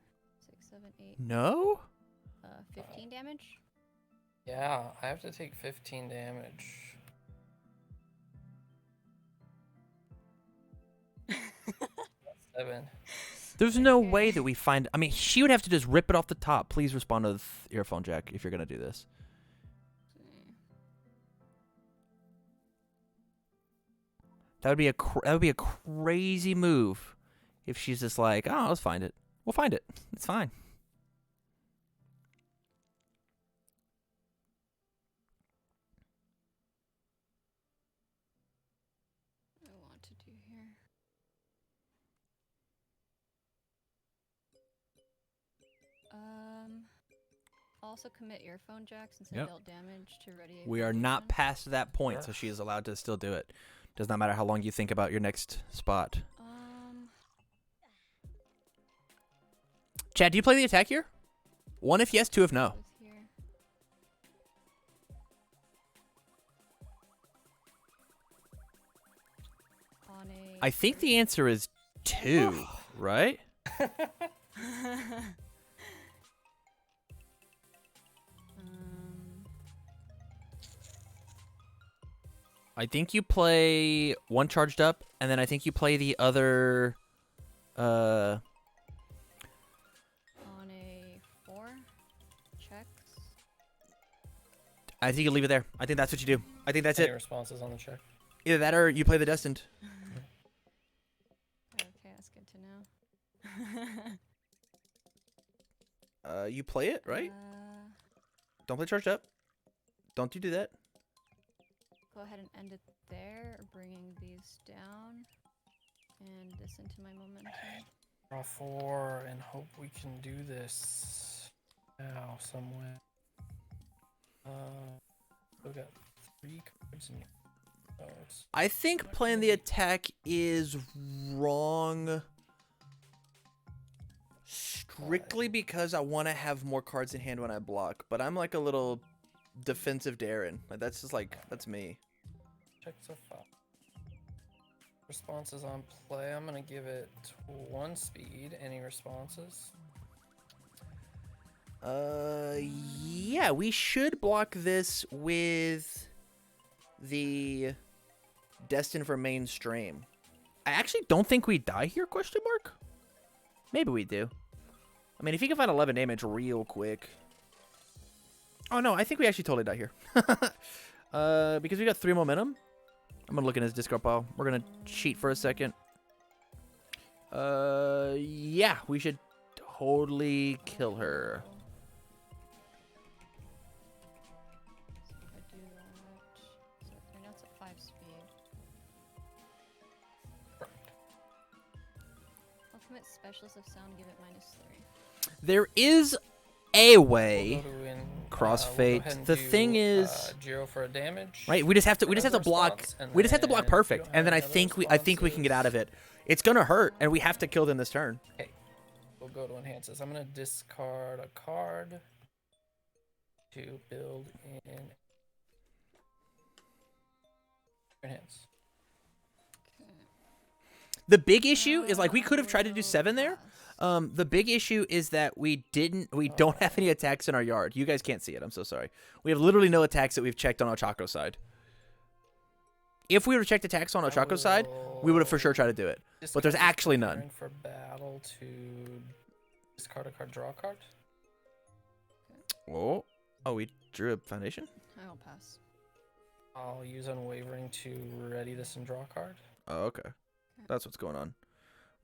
6, 7, 8. No? 15 damage. Yeah, I have to take 15 damage. That's 7. There's no way that we find... I mean, she would have to just rip it off the top. Please respond to the earphone jack if you're going to do this. That would be a crazy move if she's just like, oh, let's find it. We'll find it. It's fine. I want to do here. Also commit earphone jack since I dealt damage to ready. We are not past that point, so she is allowed to still do it. Does not matter how long you think about your next spot. Chad, do you play the attack here? 1 if yes, 2 if no. I think the answer is 2, right? I think you play 1 charged up, and then I think you play the other. On a 4, checks. I think you leave it there. I think that's what you do. I think that's it. Responses on the check. Either that or you play the Destined. Okay, that's good to know. You play it, right? Don't play charged up. Don't you do that. Go ahead and end it there, bringing these down, and this into my momentum. Draw 4 and hope we can do this now somewhere. We've got 3 cards in here. I think playing the attack is wrong strictly because I want to have more cards in hand when I block, but I'm like a little defensive Darren. Like, that's just like, that's me. Check so far. Responses on play. I'm gonna give it 1 speed. Any responses? Yeah, we should block this with the Destined for Mainstream. I actually don't think we die here, question mark? Maybe we do. I mean, if you can find 11 damage real quick. Oh, no, I think we actually totally die here. Because we got 3 momentum. I'm going to look in his discard pile. We're going to cheat for a second. Yeah, we should totally kill her. So if I do that, so right now it's at 5 speed. Ultimate Specialist of Sound, give it -3. There is a way. We'll go to win, Crossfade. we'll go ahead and The do, thing is, Jiro for a damage. right? We just have to Another block. response, and We just have to block then perfect, you don't and then I have think another we can get out of it. It's gonna hurt, and we have to kill them this turn. Okay, we'll go to enhance this. I'm gonna discard a card to build in enhance. The big issue is like we could have tried to do 7 there. The big issue is that we don't have any attacks in our yard. You guys can't see it. I'm so sorry. We have literally no attacks that we've checked on Ochaco's side. If we would have checked attacks on Ochaco's side, we would have for sure tried to do it. But there's actually none. For battle to discard a card, draw a card. Oh, we drew a foundation. I won't pass. I'll use Unwavering to ready this and draw a card. Oh, okay. That's what's going on.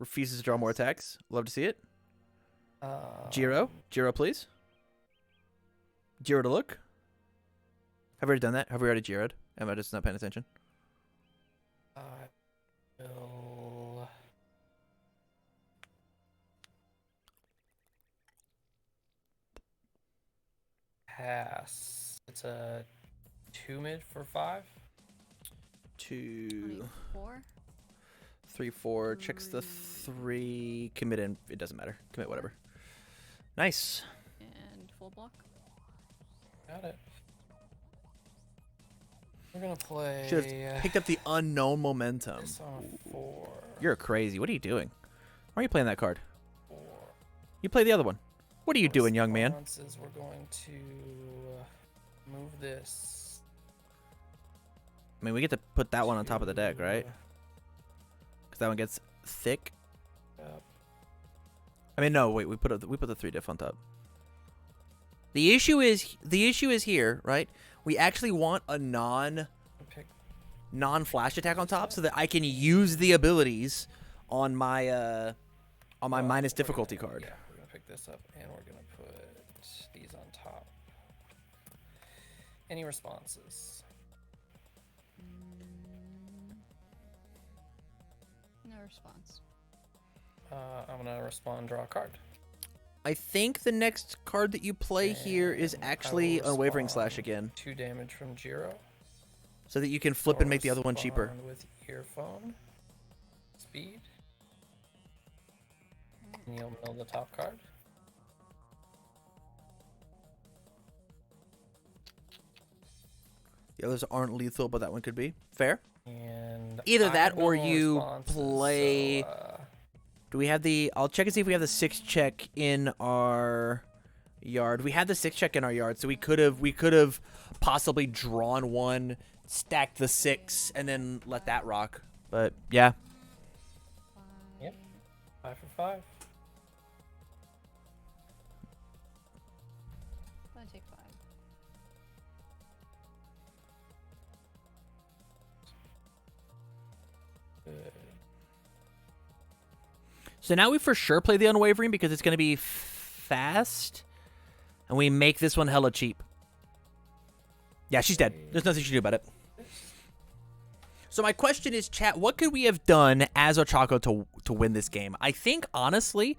Refuses to draw more attacks. Love to see it. Jiro, please. Jiro to look. Have we already done that? Have we already Jiro'd? Am I just not paying attention? I will pass. It's a 2 mid for 5. 2, 4. 3, 4. Checks the 3. Commit in. It doesn't matter. Commit whatever. Nice. And full block. Got it. We're gonna play. Should have picked up the unknown momentum. This on a 4. You're crazy. What are you doing? Why are you playing that card? 4. You play the other one. What are you doing, young man? Responses, we're going to move this. I mean, we get to put that one on top of the deck, right? Because that one gets thick. Yep. I mean, no, wait. We put the 3 diff on top. The issue is here, right? We actually want a non-flash attack on top so that I can use the abilities on my minus difficulty card. Yeah, we're gonna pick this up and we're gonna put these on top. Any responses? No response. I'm gonna respond. Draw a card. I think the next card that you play here is And I actually will Unwavering respond. Slash again, 2 damage from Jiro. so that you can flip and make the other one cheaper. Respond with earphone. Speed. And you'll mill the top card. The others aren't lethal, but that one could be. Fair. And Either I that have no or more you responses, play. so, Do we have the? I'll check and see if we have the 6 check in our yard. We had the 6 check in our yard, so we could have possibly drawn one, stacked the 6, and then let that rock. But yeah, 5. Yep. 5 for 5. I'm gonna take 5. Good. so now we for sure play the Unwavering because it's going to be fast, and we make this one hella cheap. Yeah, she's dead. There's nothing you can do about it. So my question is, chat, what could we have done as Ochaco to win this game? I think, honestly,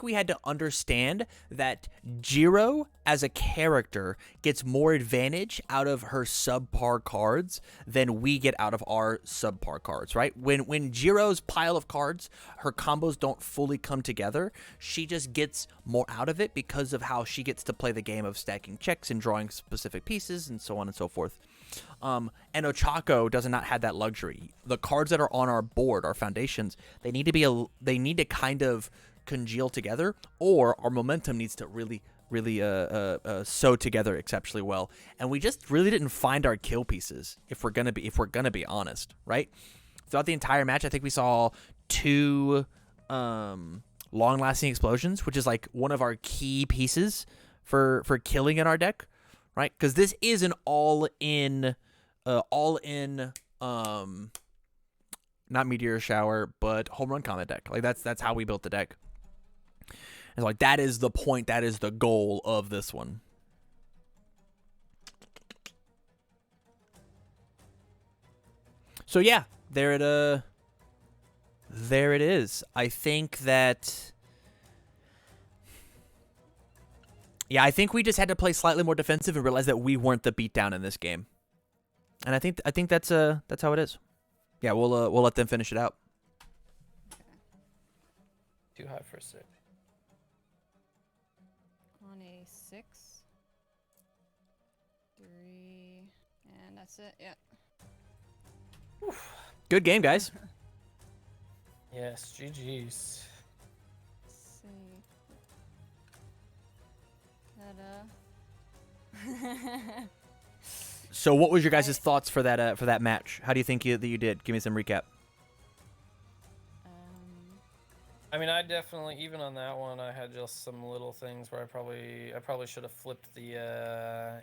we had to understand that Jiro, as a character, gets more advantage out of her subpar cards than we get out of our subpar cards, right? When Jiro's pile of cards, her combos don't fully come together, she just gets more out of it because of how she gets to play the game of stacking checks and drawing specific pieces and so on and so forth. And Ochaco does not have that luxury. The cards that are on our board, our foundations, they need to kind of congeal together, or our momentum needs to really really sew together exceptionally well, and we just really didn't find our kill pieces. If we're gonna be honest, right? Throughout the entire match, I think we saw 2 long-lasting explosions, which is like one of our key pieces for killing in our deck, right? Because this is an all-in, not meteor shower, but home run comment deck. Like that's how we built the deck. And like that is the point, that is the goal of this one. So yeah, there it is. I think that I think we just had to play slightly more defensive and realize that we weren't the beatdown in this game. And I think that's how it is. Yeah, we'll let them finish it out. Too high for a 6. On a 6. 3. And that's it. Yeah. Good game, guys. Yes, GG's. See. So, what was your guys' thoughts for that match? How do you think that you did? Give me some recap. I mean, I definitely, even on that one, I had just some little things where I probably should have flipped the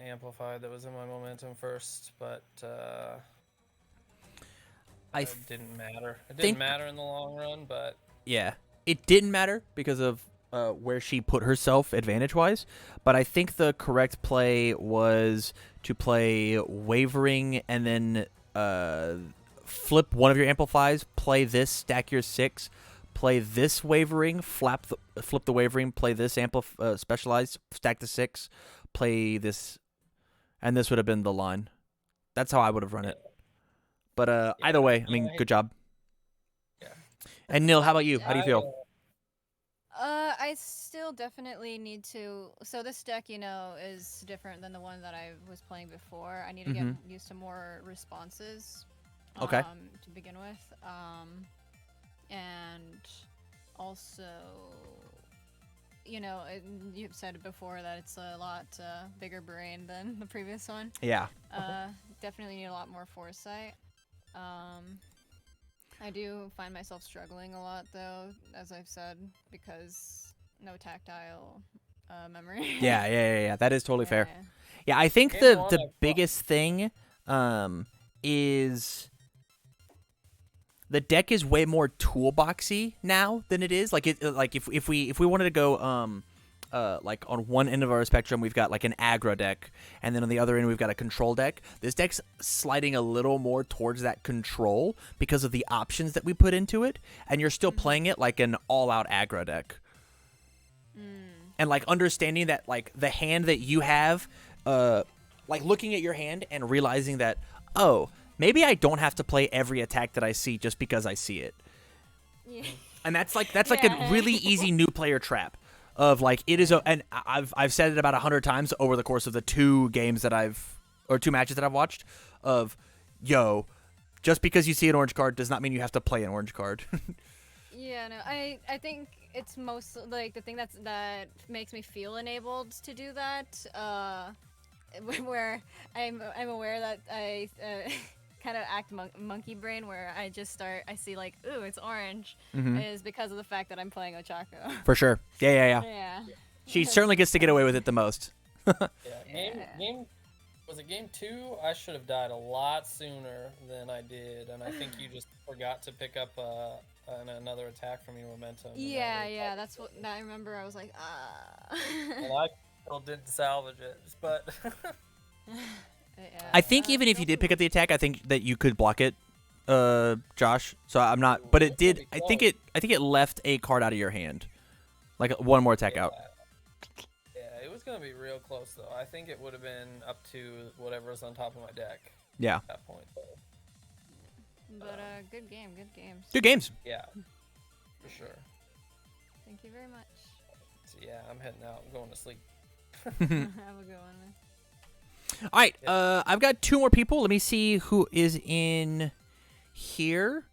amplify that was in my momentum first, but it didn't matter. It didn't matter in the long run, but yeah, it didn't matter because of where she put herself advantage-wise. But I think the correct play was to play wavering and then flip one of your amplifies, play this, stack your 6. Play this wavering, flip the wavering, play this specialized, stack the 6, play this, and this would have been the line. That's how I would have run it. But either way, I mean, good job. Yeah. And Neil, how about you? How do you feel? I still definitely need to. So this deck, is different than the one that I was playing before. I need to get used to more responses. Okay. To begin with. And also, you've said it before that it's a lot bigger brain than the previous one. Yeah. Definitely need a lot more foresight. I do find myself struggling a lot, though, as I've said, because no tactile memory. Yeah. That is totally fair. Yeah, I think the biggest thing is the deck is way more toolboxy now than it is. Like if we wanted to go like on one end of our spectrum, we've got like an aggro deck, and then on the other end we've got a control deck. This deck's sliding a little more towards that control because of the options that we put into it, and you're still playing it like an all-out aggro deck. And like understanding that like the hand that you have, like looking at your hand and realizing that, oh, maybe I don't have to play every attack that I see just because I see it. Yeah. And that's like a really easy new player trap of like it is and I've said it about 100 times over the course of the 2 matches that I've watched of just because you see an orange card does not mean you have to play an orange card. Yeah, no, I think it's most like the thing that makes me feel enabled to do that where I'm aware that I kind of act monkey brain where I see like, ooh, it's orange, is because of the fact that I'm playing Ochaco. For sure. Yeah. Yeah. She certainly gets to get away with it the most. Game was it game 2? I should have died a lot sooner than I did, and I think you just forgot to pick up another attack from your momentum. Yeah, that's what I remember. I was like, And I still didn't salvage it, but I think even if you did pick up the attack, I think that you could block it, Josh. So I'm not, but it did. I think it left a card out of your hand, like one more attack out. Yeah, it was gonna be real close though. I think it would have been up to whatever's on top of my deck. Yeah. At that point. But good games. Good games. Yeah, for sure. Thank you very much. So yeah, I'm heading out. I'm going to sleep. Have a good one, man. All right, I've got 2 more people. Let me see who is in here.